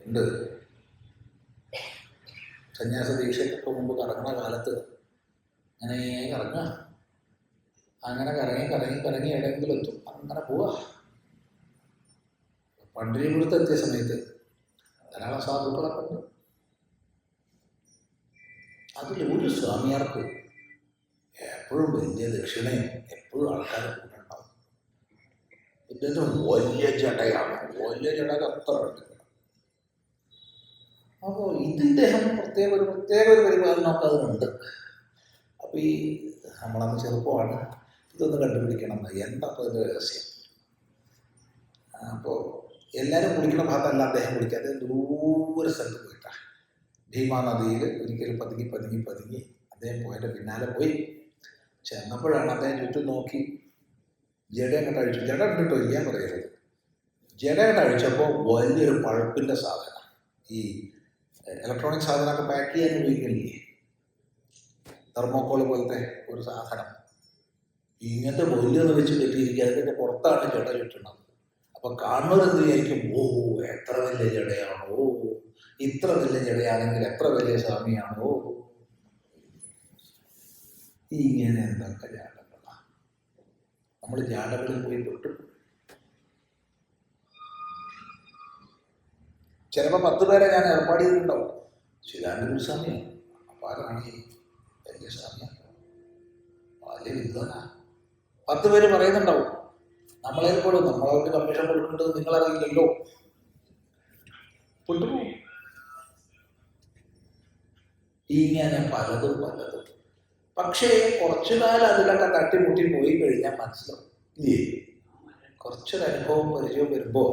ഉണ്ട്. സന്യാസ ദീക്ഷയ്ക്കൊക്കെ മുമ്പ് കറങ്ങുന്ന കാലത്ത് അങ്ങനെ കറങ്ങുക, അങ്ങനെ കറങ്ങി എവിടെയെങ്കിലും എത്തും, അങ്ങനെ പോവാ. പണ്ഡിതപുരത്ത് എത്തിയ സമയത്ത് ധാരാളം സാധുക്കളൊക്കെ ഉണ്ട്. അതിൽ ഒരു സ്വാമിയാർക്ക് എപ്പോഴും വലിയ ദക്ഷിണയും എപ്പോഴും ആൾക്കാർ കൂടെ ഉണ്ടാവും. ഇദ്ദേഹത്തിന് വലിയ ജടയാണ്, വലിയ ജട അത്ര ഉണ്ട്. അപ്പോൾ ഇദ്ദേഹം പ്രത്യേക ഒരു പരിപാലനമൊക്കെ അതിനുണ്ട്. അപ്പോൾ ഈ നമ്മളന്ന് ചെറുപ്പമാണ്, ഇതൊന്ന് കണ്ടുപിടിക്കണം എന്താ അപ്പോൾ അതിൻ്റെ രഹസ്യം. അപ്പോൾ എല്ലാവരും കുളിക്കുന്ന ഭാഗത്തല്ല അദ്ദേഹം കുളിക്കാതെ ദൂര സ്ഥലത്ത് പോയിട്ടാണ്. ഭീമാ നദിയിൽ ഒരിക്കലും പതുങ്ങി അദ്ദേഹം പോയതിൻ്റെ പിന്നാലെ പോയി ചെന്നപ്പോഴാണ് അദ്ദേഹം ചുറ്റും നോക്കി ജഡ അങ്ങോട്ട് അഴിച്ചു. ജഡ കണ്ടിട്ടോ ഇല്ലാൻ പറയരുത്. ജഡ അങ്ങോട്ട് അഴിച്ചപ്പോൾ വലിയൊരു പഴുപ്പിൻ്റെ സാധനം, ഈ ഇലക്ട്രോണിക് സാധനമൊക്കെ പാക്ക് ചെയ്യാൻ ഉപയോഗിക്കില്ലേ, തെർമോക്കോൾ പോലത്തെ ഒരു സാധനം, ഇങ്ങനത്തെ വലിയൊന്ന് വെച്ച് കെട്ടിയിരിക്കുക. അതിൻ്റെ പുറത്താണ് ജഡ ചുറ്റുന്നത്. അപ്പം കാണുന്നവരെന്ത് വിചാരിക്കും, ഓ എത്ര വലിയ ജടയാണോ, ഇത്ര വലിയ ജടയാണെങ്കിൽ എത്ര വലിയ സ്വാമിയാണോ. ഇങ്ങനെ എന്തൊക്കെ ജാടകളാണ്. നമ്മൾ ജാടകളിൽ പോയി പെട്ടു. ചിലപ്പോൾ 10 പേരെ ഞാൻ ഏർപ്പാട് ചെയ്തിട്ടുണ്ടാവും. ചിദാനന്ദ സ്വാമിയാണ്, അപ്പാരാണ് വലിയ സ്വാമിയാണ്, വലിയ വിദ്വാനാ. 10 പേര് പറയുന്നുണ്ടാവും. നമ്മളേൽപ്പെടും, നമ്മളവർക്ക് കമ്മീഷൻ കൊടുക്കേണ്ടത് നിങ്ങളറിയില്ലല്ലോ. കൊണ്ടുപോകും. ഇങ്ങനെ പലതും. പക്ഷേ കുറച്ചു കാലം അതിലൊക്കെ തട്ടിമുട്ടി പോയി കഴിഞ്ഞാൽ മനസ്സിലാവും ഇല്ലേ. കുറച്ചൊരു അനുഭവം പരിചയം വരുമ്പോ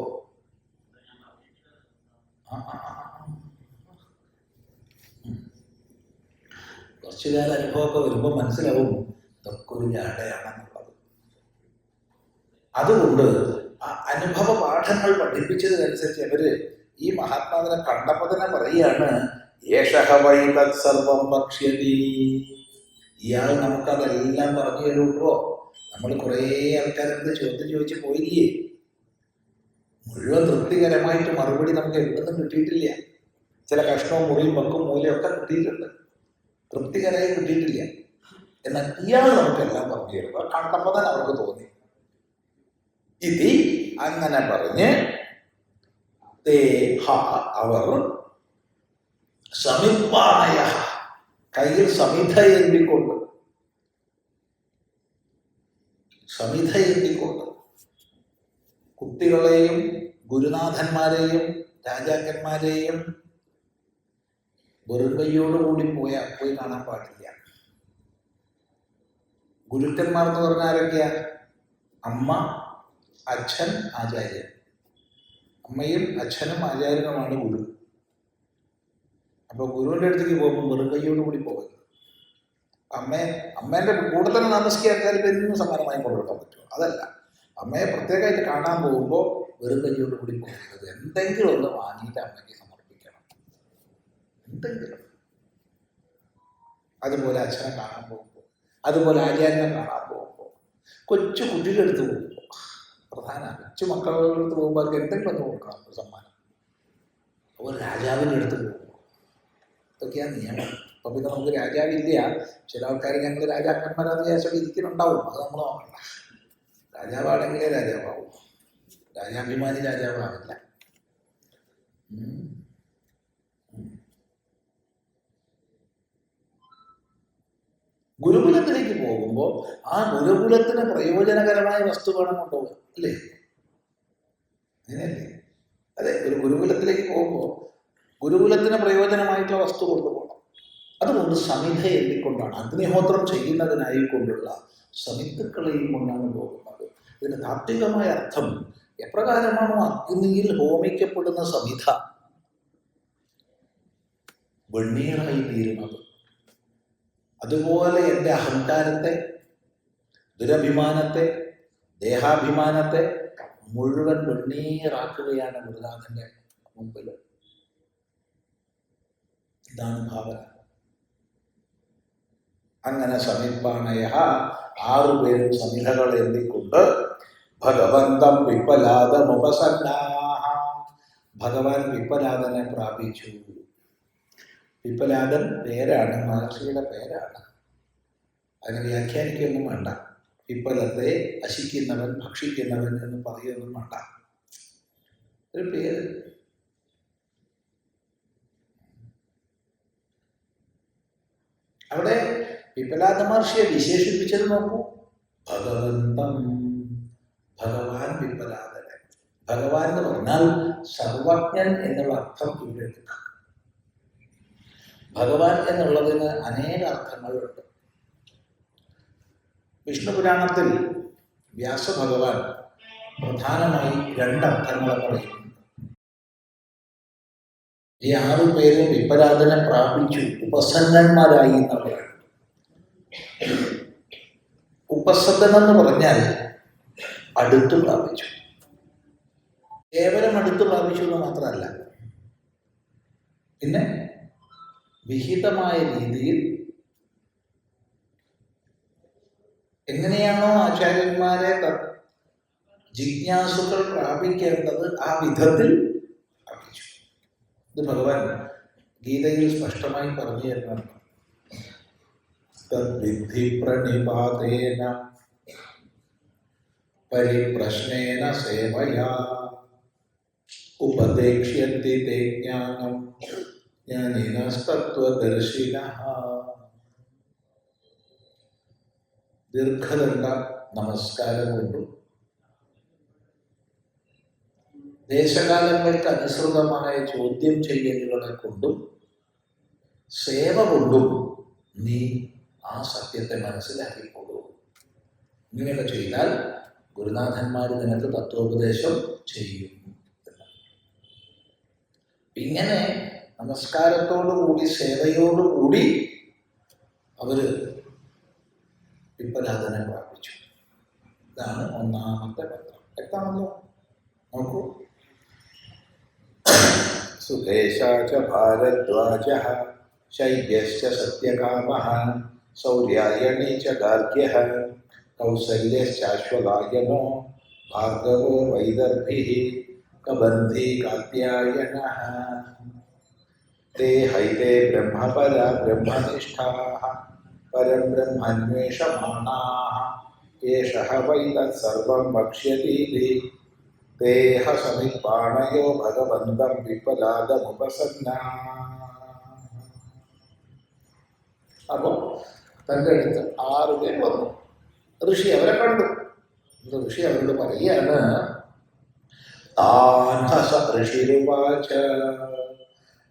കുറച്ചു കാലം അനുഭവമൊക്കെ വരുമ്പോൾ മനസ്സിലാവും ഇതൊക്കെ ഒരു ജാടയാണെന്നുള്ളത്. അതുകൊണ്ട് ആ അനുഭവ പാഠങ്ങൾ പഠിപ്പിച്ചതിനനുസരിച്ച് അവര് ഈ മഹാത്മാവിനെ കണ്ടപ്പോൾ തന്നെ പറയുകയാണ്, യേശഹ വൈ തത് സർവം ഭക്ഷ്യതി. ഇയാൾ നമുക്കതെല്ലാം പറഞ്ഞു തരുമ്പോ നമ്മൾ കുറേ ആൾക്കാരെന്ത് ചോദിച്ച് പോയില്ലേ. മുഴുവൻ തൃപ്തികരമായിട്ട് മറുപടി നമുക്ക് എവിടുന്നും കിട്ടിയിട്ടില്ല. ചില കഷ്ണവും മുറിയും പക്കും മൂലയൊക്കെ കിട്ടിയിട്ടുണ്ട്, തൃപ്തികരമായി കിട്ടിയിട്ടില്ല. എന്നാൽ ഇയാൾ നമുക്കെല്ലാം പറഞ്ഞു തരുമ്പോൾ കണ്ടപ്പോൾ തന്നെ അവർക്ക് തോന്നി. ഇത് അങ്ങനെ പറഞ്ഞ് അവർ സമിപ്പാണയ കയ്യിൽ സമിധ ഏന്തിക്കൊണ്ട് കുട്ടികളെയും ഗുരുനാഥന്മാരെയും രാജാക്കന്മാരെയും വെറും കൈയോടുകൂടി പോയി കാണാൻ പാടില്ല. ഗുരുക്കന്മാർ എന്ന് പറഞ്ഞാൽ ആരൊക്കെയാ? അമ്മ, അച്ഛൻ, ആചാര്യൻ. അമ്മയും അച്ഛനും ആചാര്യനുമാണ് ഗുരു. അപ്പോൾ ഗുരുവിൻ്റെ അടുത്തേക്ക് പോകുമ്പോൾ വെറും കൈയോട് കൂടി പോകരുത്. അമ്മേൻ്റെ കൂടെ തന്നെ താമസിക്കാൻ പെരുന്ന് സമ്മാനമായി കൊണ്ടുവരാൻ പറ്റുമോ? അതല്ല, അമ്മയെ പ്രത്യേകമായിട്ട് കാണാൻ പോകുമ്പോൾ വെറും കൈയോട് കൂടി പോകരുത്. എന്തെങ്കിലും ഒന്ന് വാങ്ങിയിട്ട് അമ്മയ്ക്ക് സമർപ്പിക്കണം, എന്തെങ്കിലും. അതുപോലെ അച്ഛനെ കാണാൻ പോകുമ്പോൾ, അതുപോലെ ആചാര്യനെ കാണാൻ പോകുമ്പോൾ, കൊച്ചു കുട്ടിയുടെ അടുത്ത് പോകുമ്പോൾ, പ്രധാന കൊച്ചു മക്കളുടെ അടുത്ത് പോകുമ്പോൾ അവർക്ക് എന്തെങ്കിലും ഒന്ന് കൊടുക്കണം, ഒരു സമ്മാനം. അതുപോലെ രാജാവിൻ്റെ അടുത്ത് പോകുമ്പോൾ ഇതൊക്കെയാണ് നിയമം. അപ്പം പിന്നെ നമുക്ക് രാജാവില്ല. ചില ആൾക്കാർ ഞങ്ങൾ രാജാക്കന്മാരാന്ന് വിചാരിച്ചൊക്കെ ഇരിക്കുന്നുണ്ടാവും, അത് നമ്മൾ നോക്കണ്ട. രാജാവാണെങ്കിലേ രാജാവാവും, രാജാഭിമാനി രാജാവാവില്ല. ഗുരുകുലത്തിലേക്ക് പോകുമ്പോൾ ആ ഗുരുകുലത്തിന് പ്രയോജനകരമായ വസ്തു വേണം കൊണ്ടുപോകുക, അല്ലേ? അങ്ങനെയല്ലേ? അതെ, ഒരു ഗുരുകുലത്തിലേക്ക് പോകുമ്പോൾ ഗുരുകുലത്തിന് പ്രയോജനമായിട്ടുള്ള വസ്തു കൊണ്ടുപോകണം. അതുകൊണ്ട് സമിധ എണ്ണിക്കൊണ്ടാണ്, അഗ്നിഹോത്രം ചെയ്യുന്നതിനായി കൊണ്ടുള്ള സമിത്തുക്കളെയും കൊണ്ടാണ് പോകുന്നത്. ഇതിന് താത്വികമായ അർത്ഥം, എപ്രകാരമാണോ അഗ്നിയിൽ ഹോമിക്കപ്പെടുന്ന സമിധ വെണ്ണീറായി തീരുന്നത്, അതുപോലെ എൻ്റെ അഹങ്കാരത്തെ, ദുരഭിമാനത്തെ, ദേഹാഭിമാനത്തെ മുഴുവൻ വെണ്ണീറാക്കുകയാണ് ഗുരുനാഥൻ്റെ മുമ്പിൽ. ഇതാണ് ഭാവന. അങ്ങനെ സമിപ്പാണയ 6 പേരും സമിധകൾ എന്തിക്കൊണ്ട് ഭഗവന്തം പിപ്പലാദമുപസന്നാഹ, ഭഗവാൻ പിപ്പലാദനെ പ്രാപിച്ചു. പിപ്പലാദൻ പേരാണ്, മഹർഷിയുടെ പേരാണ്. അതിന് വ്യാഖ്യാനിക്കൊന്നും വേണ്ട. പിപ്പലത്തെ അശിക്കുന്നവൻ, ഭക്ഷിക്കുന്നവൻ എന്ന് പറയുകയൊന്നും വേണ്ട. ഒരു പേര്. അവിടെ പിപ്പലാദ മഹർഷിയെ വിശേഷിപ്പിച്ചത് നോക്കൂ, ഭഗവന്തം, ഭഗവാൻ പിപ്പലാദനെ. ഭഗവാൻ എന്ന് പറഞ്ഞാൽ സർവജ്ഞൻ എന്നുള്ള അർത്ഥം ഇവിടെ എടുക്കാം. ഭഗവാൻ എന്നുള്ളതിന് അനേക അർത്ഥങ്ങളുണ്ട്. വിഷ്ണു പുരാണത്തിൽ വ്യാസഭഗവാൻ പ്രധാനമായി 2 അർത്ഥങ്ങളെ പറയുന്നു. ഈ 6 പേരും പിപ്പലാദനെ പ്രാപിച്ചു, ഉപസന്നന്മാരായി എന്നവരാണ്. ഉപസദനം എന്ന് പറഞ്ഞാൽ അടുത്ത് പ്രാപിച്ചു. കേവലം അടുത്ത് പ്രാപിച്ചു എന്ന് മാത്രമല്ല, പിന്നെ വിഹിതമായ രീതിയിൽ എങ്ങനെയാണോ ആചാര്യന്മാരെ ജിജ്ഞാസുക്കൾ പ്രാപിക്കേണ്ടത് ആ വിധത്തിൽ പ്രാപിച്ചു. ഇത് ഭഗവാൻ ഗീതയിൽ സ്പഷ്ടമായി പറഞ്ഞു തരുന്നുണ്ട്. തദ്വിദ്ധി പ്രണിപാതേന പരിപ്രശ്നേന സേവയാ ഉപദേക്ഷ്യന്തി തേ ജ്ഞാനം ജ്ഞാനിനസ്തത്വദർശിനഃ. ദീർഘദണ്ഡ നമസ്കാരം കൊണ്ടും ദേശകാലങ്ങൾക്ക് അനുസൃതമായ ചോദ്യം ചെയ്യലുകളെ കൊണ്ടും സേവ കൊണ്ടും നീ ആ സത്യത്തെ മനസ്സിലാക്കിക്കൊള്ളൂ. ഇങ്ങനെയൊക്കെ ചെയ്താൽ ഗുരുനാഥന്മാർ നിനക്ക് തത്വോപദേശം ചെയ്യും. ഇങ്ങനെ നമസ്കാരത്തോടുകൂടി സേവയോടുകൂടി അവര് പിപ്പലാദനെ പ്രാപിച്ചു. ഇതാണ് 1ാമത്തെ പത്രം. വ്യക്തമാണല്ലോ? നോക്കൂ. സുകേശാച ഭാരദ്വാജഃ ശൈബ്യശ്ച സത്യകാമഃ സൗര്യായണീ ച ഗാർഗ്യഃ കൗസല്യശ്ചാശ്വലായനോ ഭാർഗവോ വൈദർഭിഃ കബന്ധി കാത്യായനഃ. തേ ഹൈതേ ബ്രഹ്മപരാ ബ്രഹ്മനിഷ്ഠാഃ പരം ബ്രഹ്മന്വേഷമാണാഃ യേഷഃ വൈ തത്സർവം വക്ഷ്യതീതി തേഹ സമിപ്പാണയോ ഭഗവന്തം പിപ്പലാദമുപസന്നാഃ. അപ്പോൾ തൻ്റെ അടുത്ത് 6 പേർ വന്നു. ഋഷി അവരെ കണ്ടു. ഋഷി അവരോട് പറയുകയാണ്, താൻഹസ ഋഷിരുവാച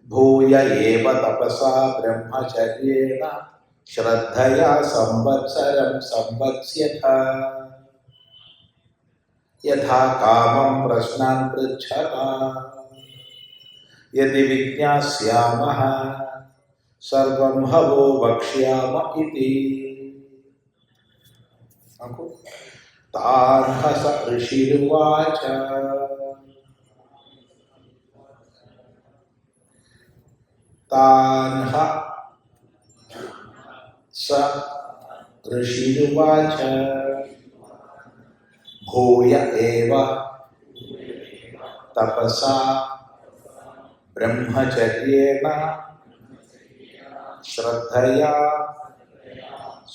ഭൂയ ഏവ തപസാ ബ്രഹ്മചര്യേണ ശ്രദ്ധയാ സംവത്സരം സംവത്സ്യഥ യഥാ കാമം പ്രശ്നാൻ പൃച്ഛത യദി വിജ്ഞാസ്യാമഃ സർവം ഹവോ വക്ഷ്യാമ ഇതി. താൻഹസ ഋഷിരുവാച താൻഹ സ ഋഷിരുവാച ഭൂയ ഏവ തപസാ ബ്രഹ്മചര്യേണ ശ്രദ്ധയാ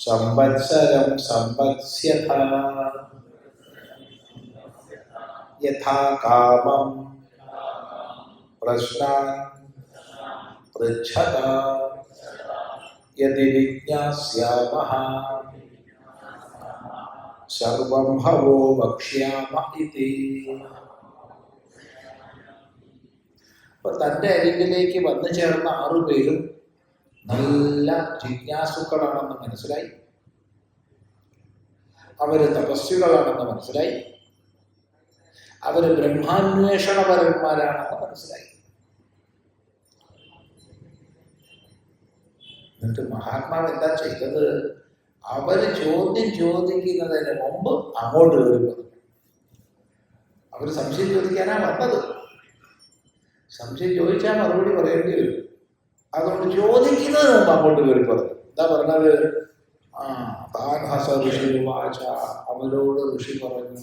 സംവത്സരം സംവത്സ്യഥ യഥാ കാമം പ്രശ്നാൻ പൃച്ഛത യദി വിജ്ഞാസ്യാമഃ സർവം ഹവോ വക്ഷ്യാമ ഇതി. അപ്പൊ തൻ്റെ അരികിലേക്ക് വന്നു ചേർന്ന 6 പേരും നല്ല ജിജ്ഞാസുക്കളാണെന്ന് മനസ്സിലായി. അവര് തപസ്വികളാണെന്ന് മനസ്സിലായി. അവര് ബ്രഹ്മാന്വേഷണപരന്മാരാണെന്ന് മനസ്സിലായി. എന്നിട്ട് മഹാത്മാവ് എന്താ ചെയ്തത്? അവര് ചോദ്യം ചോദിക്കുന്നതിന് മുമ്പ് അങ്ങോട്ട് കയറി. അവർ സംശയം ചോദിക്കാനാ വന്നത്. സംശയം ചോദിച്ചാൽ മറുപടി പറയേണ്ടി വരും. അതുകൊണ്ട് ചോദിക്കുന്നതിന് മുമ്പ് അങ്ങോട്ട് കയറി പറഞ്ഞു. എന്താ പറഞ്ഞത്? താൻ ഹസ ഋഷി വാച, അവരോട് ഋഷി പറഞ്ഞു,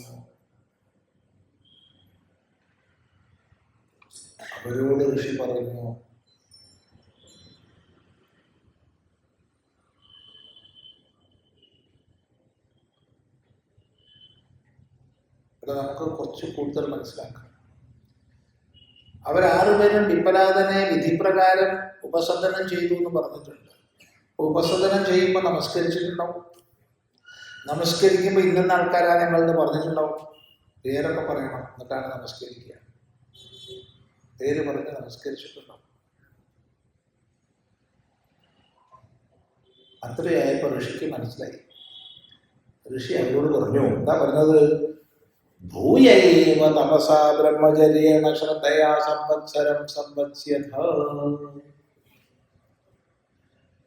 അവരോട് ഋഷി പറഞ്ഞു. ഇവിടെ നമുക്ക് കുറച്ച് കൂടുതൽ മനസ്സിലാക്കാം. അവരാറുപേരും വിപ്രലാദനെ വിധിപ്രകാരം ഉപസദനം ചെയ്തു എന്ന് പറഞ്ഞിട്ടുണ്ട്. ഉപസദനം ചെയ്യുമ്പോൾ നമസ്കരിച്ചിട്ടുണ്ടാവും. നമസ്കരിക്കുമ്പോൾ ഇന്ന ആൾക്കാരാ ഞങ്ങളെന്ന് പറഞ്ഞിട്ടുണ്ടാവും. പേരൊക്കെ പറയണം, എന്നിട്ടാണ് നമസ്കരിക്കുക. പേര് പറഞ്ഞ് നമസ്കരിച്ചിട്ടുണ്ടാവും. അത്രയായപ്പോൾ ഋഷിക്ക് മനസ്സിലായി. ഋഷി അവരോട് പറഞ്ഞു, എന്താ പറഞ്ഞത്? ഭൂയൈവ തപസാ ബ്രഹ്മചര്യേണ ശ്രദ്ധയാ സംവത്സരം സംവത്സ്യഥ.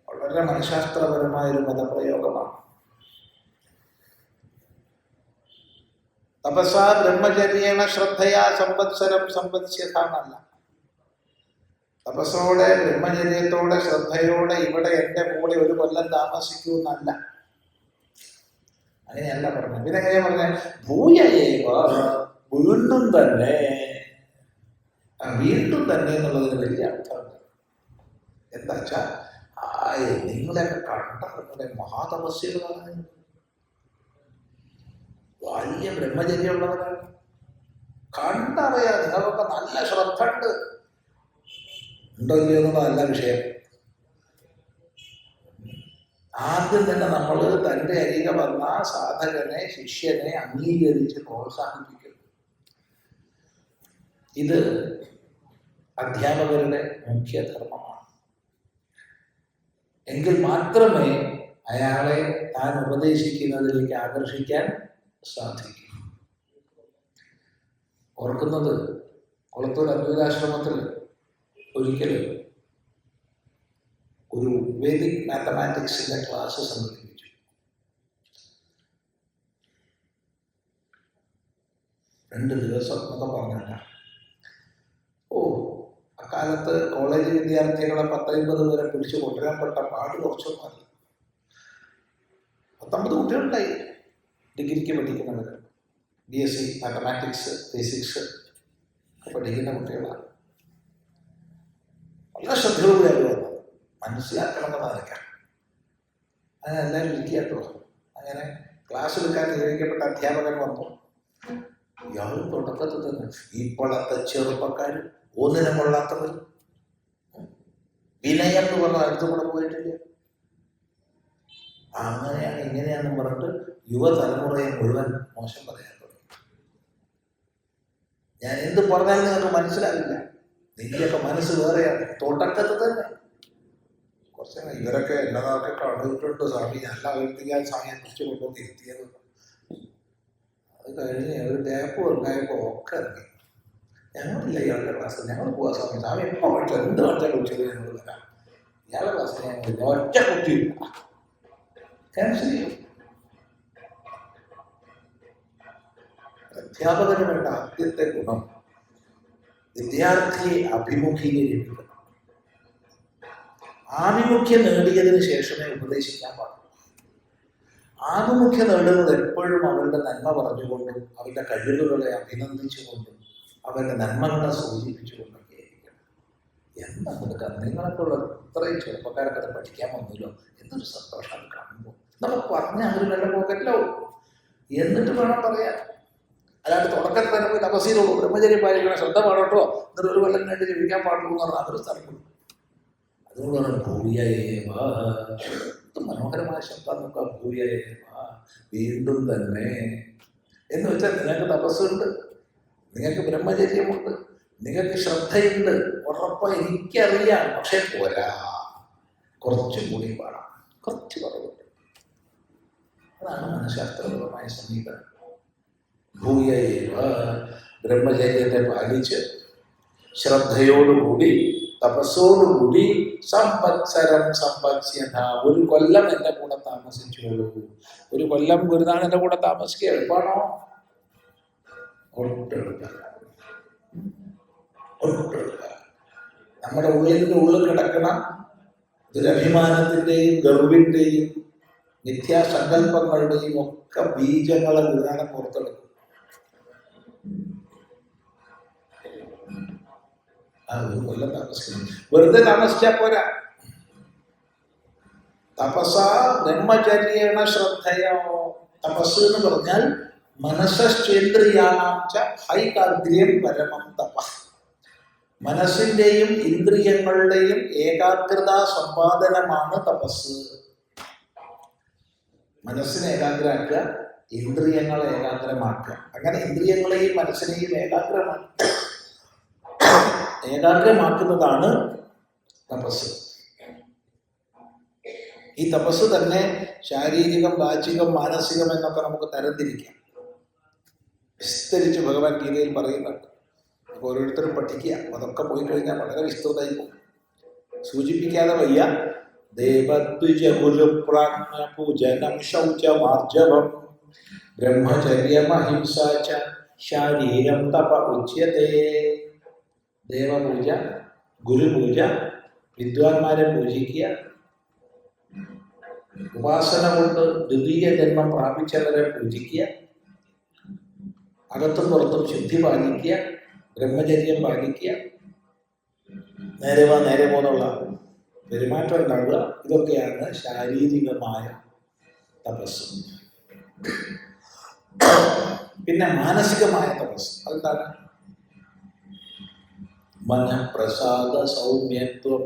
വളരെ മനഃശാസ്ത്രപരമായൊരു പദപ്രയോഗമാണ്. തപസാ ബ്രഹ്മചര്യേണ ശ്രദ്ധയാ സംവത്സരം സംവത്സ്യഥ എന്നല്ല. തപസ്സോടെ ബ്രഹ്മചര്യത്തോടെ ശ്രദ്ധയോടെ ഇവിടെ എൻ്റെ കൂടെ ഒരു കൊല്ലം താമസിക്കൂ എന്നല്ല. അങ്ങനെയല്ല പറഞ്ഞത്. പിന്നെങ്ങനെയാ പറഞ്ഞ? ഭൂയൈവ, വീണ്ടും തന്നെ. വീണ്ടും തന്നെ എന്നുള്ളതിന് വലിയ അർത്ഥമുണ്ട്. എന്താ വെച്ചാൽ നിങ്ങളെയൊക്കെ കണ്ടറിഞ്ഞ മഹാതപസ്യകളാണ്, വലിയ ബ്രഹ്മചര്യമുള്ളവരാണ്. കണ്ടറിയാ നിങ്ങൾക്കൊക്കെ നല്ല ശ്രദ്ധ ഉണ്ട്. ഉണ്ടോ ഇല്ലയോ എന്നുള്ളതല്ല വിഷയം. ആദ്യം തന്നെ നമ്മൾ തൻ്റെ അരികെ വന്ന സാധകനെ, ശിഷ്യനെ അംഗീകരിച്ച് പ്രോത്സാഹിപ്പിക്കുന്നു. ഇത് അധ്യാപകരുടെ മുഖ്യധർമ്മമാണ്. എങ്കിൽ മാത്രമേ അയാളെ താൻ ഉപദേശിക്കുന്നതിലേക്ക് ആകർഷിക്കാൻ സാധിക്കും. ഓർക്കുന്നത്, കൊളത്തൂർ അദ്വൈതാശ്രമത്തിൽ ഒരിക്കലും ഒരു വേദിക് മാത്തമാറ്റിക്സിന്റെ ക്ലാസ് സംഘടിപ്പിച്ചു. 2 ദിവസം എന്നൊക്കെ പറഞ്ഞില്ല. അക്കാലത്ത് കോളേജ് വിദ്യാർത്ഥികളെ 10-50 പേരെ പിടിച്ചു കൊണ്ടുവരാൻ പെട്ട പാട് കുറച്ചൊന്നും അല്ല. 19 കുട്ടികളുണ്ടായി. ഡിഗ്രിക്ക് പഠിക്കുന്നവർ, BSc മാത്തമാറ്റിക്സ്, ഫിസിക്സ് പഠിക്കുന്ന കുട്ടികളാണ്. വളരെ ശ്രദ്ധയോടെയാണ് വന്നത്. മനസ്സിലാക്കണമെന്ന് നനയ്ക്കാം. അങ്ങനെ എല്ലാവരും ഇരിക്കട്ടോ. അങ്ങനെ ക്ലാസ് എടുക്കാൻ നിയോഗിക്കപ്പെട്ട അധ്യാപകൻ വന്നു. ഇയാൾ തുടക്കത്തിൽ തന്നെ ഇപ്പോഴത്തെ ചെറുപ്പക്കാർ ഒന്നിനും കൊള്ളാത്തവർ, വിനയം എന്ന് പറഞ്ഞാൽ അടുത്തും കൂടെ പോയിട്ടില്ല, അങ്ങനെയാണ് ഇങ്ങനെയാണെന്ന് പറഞ്ഞിട്ട് യുവതലമുറയെ മുഴുവൻ മോശം പറയാൻ തുടങ്ങി. ഞാൻ എന്ത് പറഞ്ഞാലും നിങ്ങൾക്ക് മനസ്സിലാവില്ല, നിന്റെയൊക്കെ മനസ്സ് വേറെയാണ്. തുടക്കത്തിൽ തന്നെ കുറച്ച് ഇവരൊക്കെ എന്നതൊക്കെ കണ്ടിട്ടുണ്ട് സ്വാമി, നല്ല വ്യക്തിക്കാൻ സ്വാമിയെ കുറിച്ച് കൊണ്ടുവന്ന് ഇരുത്തിയത്. അത് കഴിഞ്ഞ് ഒരു ഗ്യാപ്പ് ഉണ്ടായപ്പോൾ ഒക്കെ ഇറങ്ങി. ഞങ്ങളില്ല ഇയാളുടെ ക്ലാസ്സിൽ, ഞങ്ങൾ പോവാ സ്വാമി, സ്വാമി എപ്പോൾ പഠിച്ചു എന്ത് പഠിച്ചാൽ കുറിച്ചത് ഞങ്ങൾ വരാം. ഇയാളുടെ ക്ലാസ്സിൽ ഞങ്ങളില്ല, ഒറ്റ കുട്ടിയില്ല, ക്യാൻസൽ ചെയ്യും. അധ്യാപകന് വേണ്ട ആദ്യത്തെ ഗുണം വിദ്യാർത്ഥിയെ അഭിമുഖീകരിക്കുക. ആഭിമുഖ്യം നേടിയതിനു ശേഷമേ ഉപദേശിക്കാൻ പാടുള്ളൂ. ആഭിമുഖ്യം നേടുന്നത് എപ്പോഴും അവരുടെ നന്മ പറഞ്ഞുകൊണ്ടും അവരുടെ കഴിവുകളെ അഭിനന്ദിച്ചുകൊണ്ടും അവരുടെ നന്മകളെ സൂചിപ്പിച്ചുകൊണ്ടൊക്കെ ആയിരിക്കണം. എന്താ കൊടുക്കാം? നിങ്ങളെപ്പോഴുള്ള ഇത്രയും ചെറുപ്പക്കാരൊക്കെ അത് പഠിക്കാൻ വന്നല്ലോ, എന്തൊരു സന്തോഷം അത് കാണുമ്പോൾ. നമുക്ക് പറഞ്ഞാൽ അവർ നല്ല പോക്കറ്റിലാവും. എന്നിട്ട് വേണം പറയാൻ. അല്ലാണ്ട് തുടക്കത്തിൽ തന്നെ പോയി തപസ്സീരോട് ബ്രഹ്മചര്യം പാലിക്കണം, ശ്രദ്ധ പാടട്ടോ, എന്നിട്ട് ഒരു കൊല്ലം വേണ്ടി ജീവിക്കാൻ പാടുള്ളൂ എന്ന് പറഞ്ഞാൽ അതൊരു സ്ഥലം. അതുകൊണ്ടാണ് ഭൂയൈവ, മനോഹരമായ ശബ്ദം നോക്കാം. ഭൂയൈവ, വീണ്ടും തന്നെ എന്ന് വെച്ചാൽ നിങ്ങൾക്ക് തപസ്സുണ്ട്, നിങ്ങൾക്ക് ബ്രഹ്മചര്യമുണ്ട്, നിങ്ങൾക്ക് ശ്രദ്ധയുണ്ട്, ഉറപ്പായി എനിക്കറിയാം. പക്ഷെ പോരാ, കുറച്ചും കൂടി പാടാം, കുറച്ച് കുറവുണ്ട്. അതാണ് മനഃശാസ്ത്രപരമായ സമീപനം. ഭൂയൈവ, ബ്രഹ്മചര്യത്തെ പാലിച്ച് ശ്രദ്ധയോടുകൂടി തപസ്സോടുകൂടി സംവത്സരം സംവത്സ്യത, ഒരു കൊല്ലം എൻ്റെ കൂടെ താമസിച്ചോളൂ. ഒരു കൊല്ലം ഗുരുനാഥൻ്റെ കൂടെ താമസിക്കുക എളുപ്പമാണോ? ഒട്ടെടുക്കുക. നമ്മുടെ ഉള്ളിൽ കിടക്കണ ദുരഭിമാനത്തിൻ്റെയും ഗർവിൻ്റെയും മിഥ്യാസങ്കല്പങ്ങളുടെയും ഒക്കെ ബീജങ്ങളെ ഗുരുനാഥൻ പുറത്തെടുക്കും. ഒരു കൊല്ലം താമസിക്കണം. വെറുതെ താമസിച്ചാൽ പോരാ. തപസ ബ്രഹ്മചര്യേണ ശ്രദ്ധയോ. തപസ് എന്ന് പറഞ്ഞാൽ മനസ്സേന്ദ്രിയാണാംച ഹൈകാഗ്ര്യം പരമം തപ. മനസ്സിന്റെയും ഇന്ദ്രിയങ്ങളുടെയും ഏകാഗ്രത സമ്പാദനമാണ് തപസ്. മനസ്സിനെ ഏകാഗ്രമാക്കുക, ഇന്ദ്രിയങ്ങളെ ഏകാഗ്രമാക്കുക. അങ്ങനെ ഇന്ദ്രിയങ്ങളെയും മനസ്സിനെയും ഏകാഗ്രമാക്കുന്നതാണ് തപസ്. ഈ തപസ് തന്നെ ശാരീരികം, വാചികം, മാനസികം എന്നൊക്കെ നമുക്ക് തരംതിരിക്കാം. വിസ്തരിച്ച് ഭഗവാൻ ഗീതയിൽ പറയുന്നുണ്ട്. ഓരോരുത്തരും പഠിക്കുക. അതൊക്കെ പോയി കഴിഞ്ഞാൽ വളരെ വിസ്തൃതമായി പോകും. സൂചിപ്പിക്കാതെ വയ്യ. ദേവദ്വിജകുലുപ്രാജ്ഞപൂജനം ശൗചമാർജവം ബ്രഹ്മചര്യമഹിംസ ച ശാരീരം തപ ഉച്യത്തെ. ദേവപൂജ, ഗുരുപൂജ, വിദ്വാൻമാരെ പൂജിക്കുക, ഉപാസന കൊണ്ട് ദ്വിതീയ ജന്മം പ്രാപിച്ചവരെ പൂജിക്കുക, അകത്തും പുറത്തും ശുദ്ധി പാലിക്കുക, ബ്രഹ്മചര്യം പാലിക്കുക, നേരെ പോന്നുള്ള പെരുമാറ്റം ഉണ്ടാവുക. ഇതൊക്കെയാണ് ശാരീരികമായ തപസ്. പിന്നെ മാനസികമായ തപസ് അതെന്താണ്? മനഃപ്രസാദ സൗമ്യത്വം,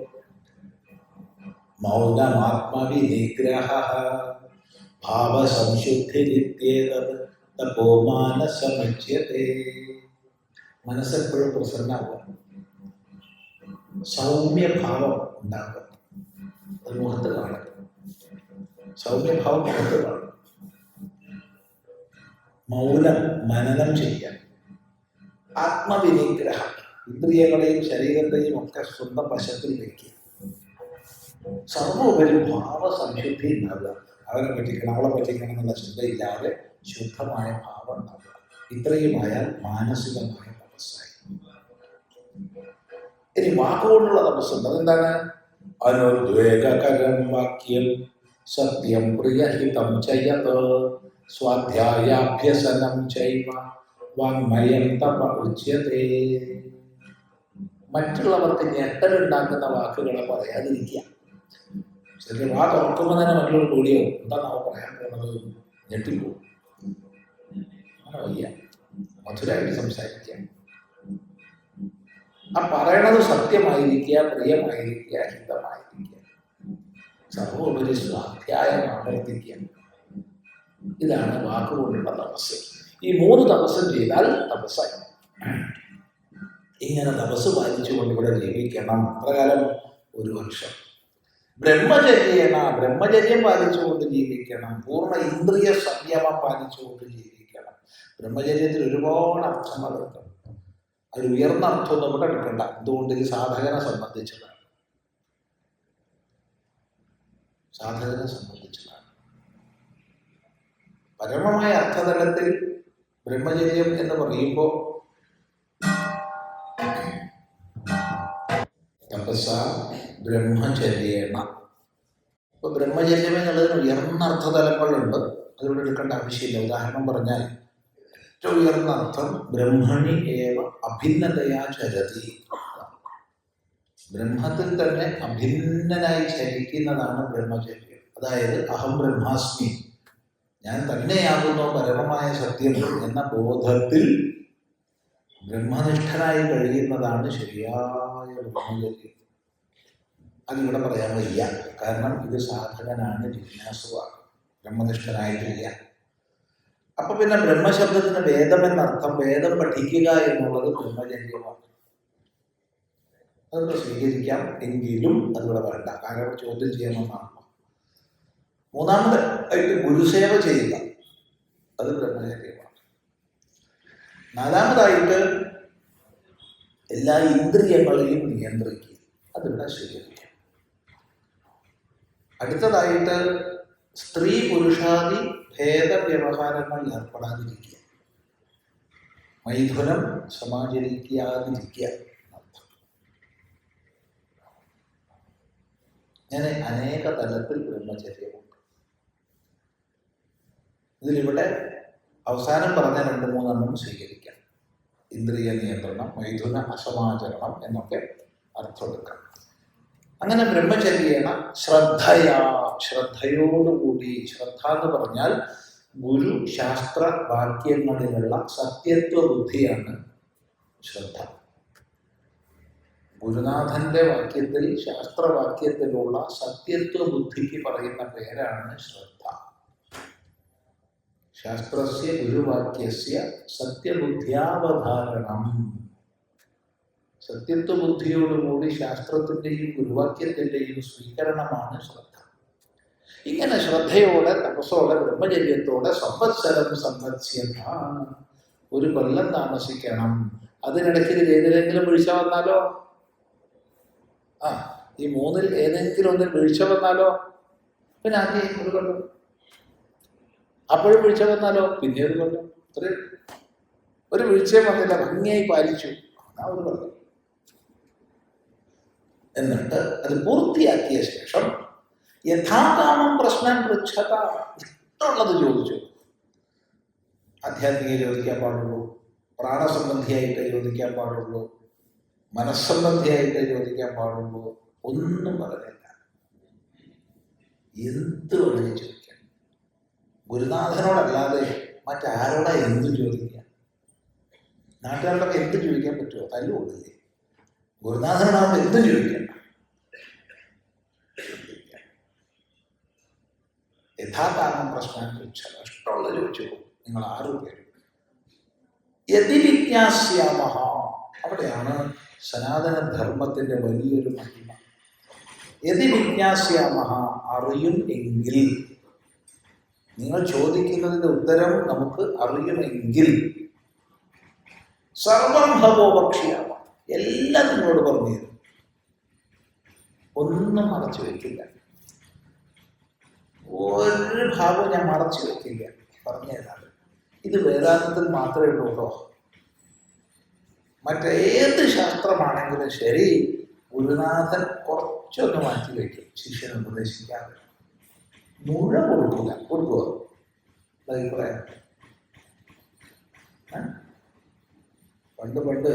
മൗനമാത്മവിനിഗ്രഹ, ഭാവസംശുദ്ധിരിത്യേതത് തപോ മാനസമുച്യത്തെ. മനസ്സെപ്പോഴും പ്രസന്നാവുക, സൗമ്യഭാവം ഉണ്ടാകുക. അത് മുഖത്ത് കാണുക. സൗമ്യഭാവം മുഖത്ത് കാണുക. മൗനം മനനം ചെയ്യാൻ. ആത്മവിനിഗ്രഹം, ഇന്ദ്രിയങ്ങളെയും ശരീരത്തെയും ഒക്കെ സ്വന്തം വശത്തിൽ വയ്ക്കുക. സർവോപരി ഭാവസംശുദ്ധി ഉണ്ടാവുക. അവനെ പറ്റിക്കണം, അവളെ പറ്റിക്കണം എന്നുള്ള ചിന്തയില്ലാതെ ശുദ്ധമായ ഭാവം ഉണ്ടാവുക. ഇത്രയുമായാൽ മാനസികമായ തപസ്സായി. ഇനി വാക്കുകൊണ്ടുള്ള തപസ്സുണ്ട്. അതെന്താണ്? അനുദ്വേഗകരം വാക്യം സത്യം പ്രിയഹിതം ചയത് സ്വാധ്യായാഭ്യസനം ചൈവ വാങ്മയം തപ ഉച്യത്തെ. മറ്റുള്ളവർക്ക് ഞെട്ടലുണ്ടാക്കുന്ന വാക്കുകളെ പറയാതിരിക്കുക. ശരി, വാ തുറക്കുമ്പോൾ തന്നെ മറ്റുള്ളവർ കൂടിയോ എന്താണ് അവ പറയാൻ പോകുന്നത്? ഞെട്ടിപ്പോകും. അങ്ങനെ വയ്യ. മധുരമായിട്ട് സംസാരിക്കുക. ആ പറയണത് സത്യമായിരിക്കുക, പ്രിയമായിരിക്കുക, ഹിതമായിരിക്കുക. സർവോപരി സ്വാധ്യായം ആവർത്തിക്കുക. ഇതാണ് വാക്കുകൊണ്ടുള്ള തപസ്. ഈ 3 തപസ്സും ചെയ്താൽ തപസ്സായി. ഇങ്ങനെ തപസ് പാലിച്ചുകൊണ്ട് ഇവിടെ ജീവിക്കണം. പ്രകാരം 1 വർഷം. ബ്രഹ്മചര്യം പാലിച്ചുകൊണ്ട് ജീവിക്കണം. പൂർണ്ണ ഇന്ദ്രിയ സംയമം പാലിച്ചുകൊണ്ട് ജീവിക്കണം. ബ്രഹ്മചര്യത്തിൽ ഒരുപാട് അർത്ഥങ്ങളുണ്ട്. അതിൽ ഉയർന്ന അർത്ഥമൊന്നും ഇവിടെ എടുക്കണ്ട. എന്തുകൊണ്ട്? ഇത് സാധകനെ സംബന്ധിച്ചതാണ്. പരമമായ അർത്ഥതലത്തിൽ ബ്രഹ്മചര്യം എന്ന് പറയുമ്പോൾ തപസ്സ ബ്രഹ്മചര്യേണ. ഇപ്പൊ ബ്രഹ്മചര്യം എന്നുള്ളതിന് ഉയർന്ന അർത്ഥതലങ്ങളുണ്ട്. അതിവിടെ എടുക്കേണ്ട ആവശ്യമില്ല. ഉദാഹരണം പറഞ്ഞാൽ ഏറ്റവും ഉയർന്ന അർത്ഥം ബ്രഹ്മണി ഏവ അഭിന്നതയാ ചരതി. ബ്രഹ്മത്തിൽ തന്നെ അഭിന്നനായി ചരിക്കുന്നതാണ് ബ്രഹ്മചര്യം. അതായത് അഹം ബ്രഹ്മാസ്മി, ഞാൻ തന്നെയാകുന്നു പരമമായ സത്യം എന്ന ബോധത്തിൽ ബ്രഹ്മനിഷ്ഠനായി കഴിയുന്നതാണ് ശരിയായ ബ്രഹ്മചര്യം. അതിവിടെ പറയാൻ വയ്യ. കാരണം ഇത് സാധകനാണ്, ജിജ്ഞാസുവാണ്, ബ്രഹ്മനിഷ്ഠനായിട്ടില്ല. അപ്പൊ പിന്നെ ബ്രഹ്മശബ്ദത്തിന് വേദം എന്നർത്ഥം. വേദം പഠിക്കുക എന്നുള്ളത് ബ്രഹ്മചര്യമാണ്. അതൊക്കെ സ്വീകരിക്കാം. എങ്കിലും അതിവിടെ വേണ്ട. കാരണം ചോദ്യം ചെയ്യണമെന്നാണ്. 3ാമതായിട്ട് ഗുരുസേവ ചെയ്യുക. അത് ബ്രഹ്മചര്യമാണ്. 4ാമതായിട്ട് എല്ലാ ഇന്ദ്രിയങ്ങളെയും നിയന്ത്രിക്കുക. അതിവിടെ സ്വീകരിക്കാം. അടുത്തതായിട്ട് സ്ത്രീ പുരുഷാദി ഭേദവ്യവഹാരങ്ങളിൽ ഏർപ്പെടാതിരിക്കുക, മൈഥുനം സമാചരിക്കാതിരിക്കുക. ഇങ്ങനെ അനേക തലത്തിൽ ബ്രഹ്മചര്യമുണ്ട്. ഇതിലിവിടെ അവസാനം പറഞ്ഞ 2-3 സ്വീകരിക്കാം. ഇന്ദ്രിയ നിയന്ത്രണം, മൈഥുന അസമാചരണം എന്നൊക്കെ അർത്ഥമെടുക്കാം. അങ്ങനെ ബ്രഹ്മചര്യേണ ശ്രദ്ധയാ, ശ്രദ്ധയോടുകൂടി, ശ്രദ്ധ എന്ന് പറഞ്ഞാൽ ഗുരു ശാസ്ത്ര വാക്യങ്ങളിലുള്ള സത്യത്വ ബുദ്ധിയാണ് ശ്രദ്ധ. ഗുരുനാഥന്റെ വാക്യത്തിൽ, ശാസ്ത്രവാക്യത്തിലുള്ള സത്യത്വ ബുദ്ധിക്ക് പറയുന്ന പേരാണ് ശ്രദ്ധ. ശാസ്ത്രസ്യ ഗുരുവാക്യസ്യ സത്യബുദ്ധ്യാവധാരണം. സത്യത്വ ബുദ്ധിയോടുകൂടി ശാസ്ത്രത്തിൻ്റെയും ഗുരുവാക്യത്തിൻ്റെയും സ്വീകരണമാണ് ശ്രദ്ധ. ഇങ്ങനെ ശ്രദ്ധയോടെ, തപസ്സോടെ, ബ്രഹ്മചര്യത്തോടെ സംവത്സരം ഒരു കൊല്ലം താമസിക്കണം. അതിനിടയ്ക്ക് ഏതിലെങ്കിലും വീഴ്ച വന്നാലോ, ഈ 3-ൽ ഏതെങ്കിലും ഒന്നിൽ വീഴ്ച വന്നാലോ, പിന്നെ ആദ്യം ഒരു കൊല്ലം, അപ്പോഴും വീഴ്ച വന്നാലോ പിന്നെ ഒരു കൊല്ലം. ഒരു വീഴ്ചയും വന്നില്ല, ഭംഗിയായി പാലിച്ചു, ഒരു കൊല്ലം. എന്നിട്ട് അത് പൂർത്തിയാക്കിയ ശേഷം യഥാകാമം പ്രശ്നം പൃച്ഛത, ഇഷ്ടമുള്ളത് ചോദിച്ചു. ആധ്യാത്മിക ചോദിക്കാൻ പാടുള്ളൂ, പ്രാണസംബന്ധിയായിട്ട് ചോദിക്കാൻ പാടുള്ളൂ, മനസ്സംബന്ധിയായിട്ട് ചോദിക്കാൻ പാടുള്ളൂ, ഒന്നും പറഞ്ഞില്ല. എന്ത് വേണമെങ്കിൽ ചോദിക്കാം. ഗുരുനാഥനോടല്ലാതെ മറ്റാരോടാ എന്ത് ചോദിക്കാം? നാട്ടുകാരോടൊക്കെ എന്ത് ചോദിക്കാൻ പറ്റുമോ? തല്ലുകൊണ്ടില്ലേ? ഗുരുനാഥനോടാകുമ്പോൾ എന്ത് ചോദിക്കാം? യഥാകാലം പ്രശ്നം ചോദിച്ചാൽ ഇഷ്ടമുള്ള ചോദിച്ചു. നിങ്ങൾ 6 പേര് യതിവിജ്ഞാസ്യാമഹ, അവിടെയാണ് സനാതന ധർമ്മത്തിന്റെ വലിയൊരു മഹിമ. യതിവിജ്ഞാസ്യാമഹ, അറിയും എങ്കിൽ, നിങ്ങൾ ചോദിക്കുന്നതിന്റെ ഉത്തരം നമുക്ക് അറിയുമെങ്കിൽ, സർവം ഭവോപക്ഷിയാമ, എല്ലാം നിങ്ങളോട് പറഞ്ഞു തരും, ഒന്നും മറച്ചു വയ്ക്കില്ല. ഒരു ഭാവവും ഞാൻ മറച്ചു വയ്ക്കില്ല, പറഞ്ഞു തരാറ്. ഇത് വേദാന്തത്തിൽ മാത്രമേ ഉള്ളൂ കേട്ടോ. മറ്റേത് ശാസ്ത്രമാണെങ്കിലും ശരി, ഗുരുനാഥൻ കുറച്ചൊന്ന് മാറ്റി വയ്ക്കും, ശിഷ്യനെ ഉപദേശിക്കാതെ. മുഴുവൻ കൊടുക്കില്ല. കൊടുക്കുമോ? അഭിപ്രായം. പണ്ട്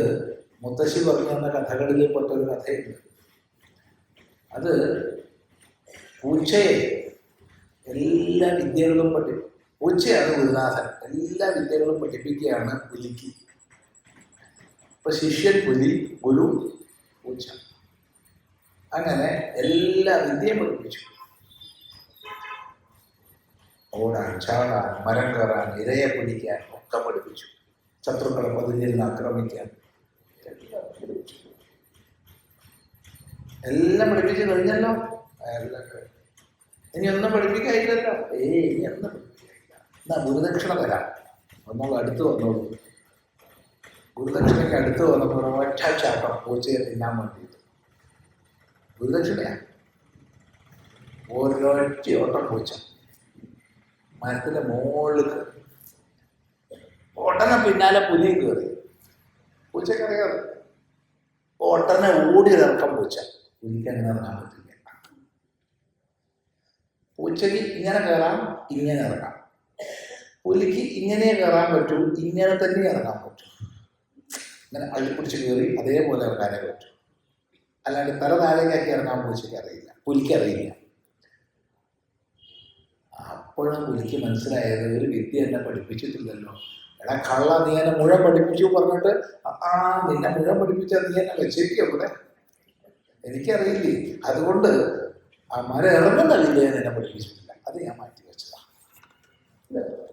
മുത്തശ്ശി പറഞ്ഞു തന്ന കഥകളിൽ പെട്ടൊരു കഥയുണ്ട്. അത് പൂച്ചയെ എല്ലാ വിദ്യകളും പൂച്ചയാണ് ഗുരുനാഥൻ, എല്ലാ വിദ്യകളും പഠിപ്പിക്കുകയാണ് പുലിക്ക്. ഇപ്പൊ ശിഷ്യൻ പുലി, ഗുരു പൂച്ച. അങ്ങനെ എല്ലാ വിദ്യയും പഠിപ്പിച്ചു. ഓടാൻ, ചാടാൻ, മരം കയറാൻ, ഇരയെ പിടിക്കാൻ ഒക്കെ പഠിപ്പിച്ചു. ശത്രുക്കളെ പതിഞ്ഞിൽ നിന്ന് ആക്രമിക്കാൻ എല്ലാം പഠിപ്പിച്ചു. എല്ലാം പഠിപ്പിച്ച് കഴിഞ്ഞല്ലോ. എല്ലാം കഴിഞ്ഞു. ഇനി ഒന്നും പഠിപ്പിക്കായില്ലല്ലോ. ഇനി ഒന്നും പഠിപ്പിക്കായില്ല. എന്നാ ഗുരുദക്ഷിണ തരാം, ഒന്നോളൂ, അടുത്ത് വന്നോളൂ. ഗുരുദക്ഷിണയ്ക്ക് അടുത്ത് വന്നപ്പോൾ ഒറ്റ ചാട്ടം പൂച്ചയെ തിന്നാൻ വേണ്ടിയിട്ട്. ഗുരുദക്ഷിണയാണ്. ഒരൊറ്റ ഓട്ടം പൂച്ച മരത്തിന്റെ മുകളിൽ കയറി. ഒട്ടനെ പിന്നാലെ പുലിയും കയറി. പൂച്ചക്കറിയാതെ ഒട്ടനെ ഓടിയിറക്കം പൂച്ച. പുലിക്ക് അങ്ങനെ ഇറങ്ങാൻ പറ്റില്ല. പൂച്ചയ്ക്ക് ഇങ്ങനെ കയറാം, ഇങ്ങനെ ഇറങ്ങാം. പുലിക്ക് ഇങ്ങനെ കയറാൻ പറ്റൂ, ഇങ്ങനെ തന്നെ ഇറങ്ങാൻ പറ്റും. ഇങ്ങനെ അള്ളിപ്പിടിച്ച് കയറി അതേപോലെ ഇറങ്ങാനേ പറ്റൂ. അല്ലാണ്ട് തല താഴേക്കാക്കി ഇറങ്ങാൻ പൂച്ചയ്ക്ക് അറിയില്ല, പുലിക്ക് അറിയില്ല. അപ്പോഴും പുലിക്ക് മനസ്സിലായത് ഒരു വിദ്യ എന്നെ പഠിപ്പിച്ചിട്ടില്ലല്ലോ. എടാ കള്ള, നീ എന്നെ മുഴുവൻ പഠിപ്പിച്ചു പറഞ്ഞിട്ട്, നിന്നെ മുഴുവൻ പഠിപ്പിച്ചാൽ നീ എന്നെ വെച്ചേക്കും ഇവിടെ, എനിക്കറിയില്ലേ. അതുകൊണ്ട് ആ മരം ഇറങ്ങുന്ന വിദ്യ എന്നെ പഠിപ്പിച്ചിട്ടില്ല, അത് ഞാൻ മാറ്റി വെച്ചതാണ്.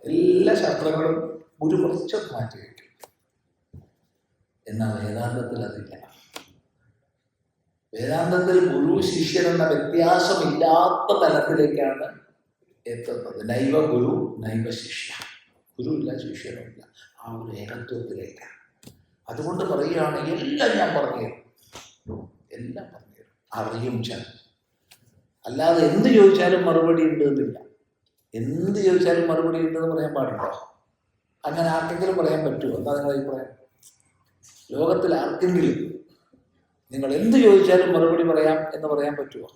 എല്ലാ ശാസ്ത്രങ്ങളും ഗുരു കുറച്ചൊക്കെ മാറ്റി വയ്ക്കും. എന്നാൽ വേദാന്തത്തിൽ അതില്ല. വേദാന്തത്തിൽ ഗുരു ശിഷ്യൻ എന്ന വ്യത്യാസമില്ലാത്ത തലത്തിലേക്കാണ് എത്തുന്നത്. നൈവ ഗുരു നൈവ ശിഷ്യ, ഗുരുവില്ല ശിഷ്യനുമില്ല, ആ ഒരു ഏകത്വത്തിലേക്കാണ്. അതുകൊണ്ട് പറയുകയാണ് എല്ലാം ഞാൻ പറഞ്ഞു തരും, എല്ലാം പറഞ്ഞു തരും. അറിയും ഞാൻ. അല്ലാതെ എന്ത് ചോദിച്ചാലും മറുപടി ഉണ്ട് എന്നില്ല. എന്ത് ചോദിച്ചാലും മറുപടി ഉണ്ടെന്ന് പറയാൻ പാടുണ്ടോ? അങ്ങനെ ആർക്കെങ്കിലും പറയാൻ പറ്റുമോ? എന്താ നിങ്ങളുടെ അഭിപ്രായം? ലോകത്തിൽ ആർക്കെങ്കിലും നിങ്ങൾ എന്ത് ചോദിച്ചാലും മറുപടി പറയാം എന്ന് പറയാൻ പറ്റുമോ?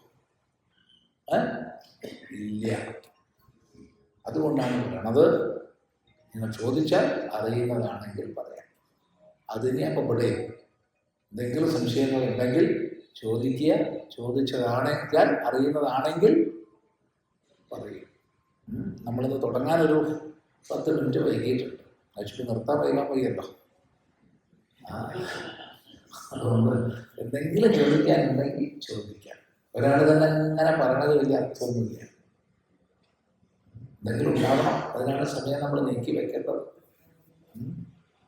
ഇല്ല. അതുകൊണ്ടാണ് പറയണത്, നിങ്ങൾ ചോദിച്ചാൽ അറിയുന്നതാണെങ്കിൽ പറയാം. അതിനെ അപ്പം ഇവിടെ എന്തെങ്കിലും സംശയങ്ങൾ ഉണ്ടെങ്കിൽ ചോദിക്കുക. ചോദിച്ചതാണെങ്കിൽ അറിയുന്നതാണെങ്കിൽ പറയും. നമ്മളിന്ന് തുടങ്ങാനൊരു 10 മിനിറ്റ് വൈകിയിട്ടുണ്ട്. ആക്ച്വലി നിർത്താൻ വയ്യല്ലോ. അതുകൊണ്ട് എന്തെങ്കിലും ചോദിക്കാനുണ്ടെങ്കിൽ ചോദിക്കാം. ഒരാൾ തന്നെ അങ്ങനെ പറയണത് വലിയ അർത്ഥമൊന്നുമില്ല. എന്തെങ്കിലും ഉണ്ടാവണം. അതിനാണ് സമയം നമ്മൾ നീക്കി വെക്കേണ്ടത്.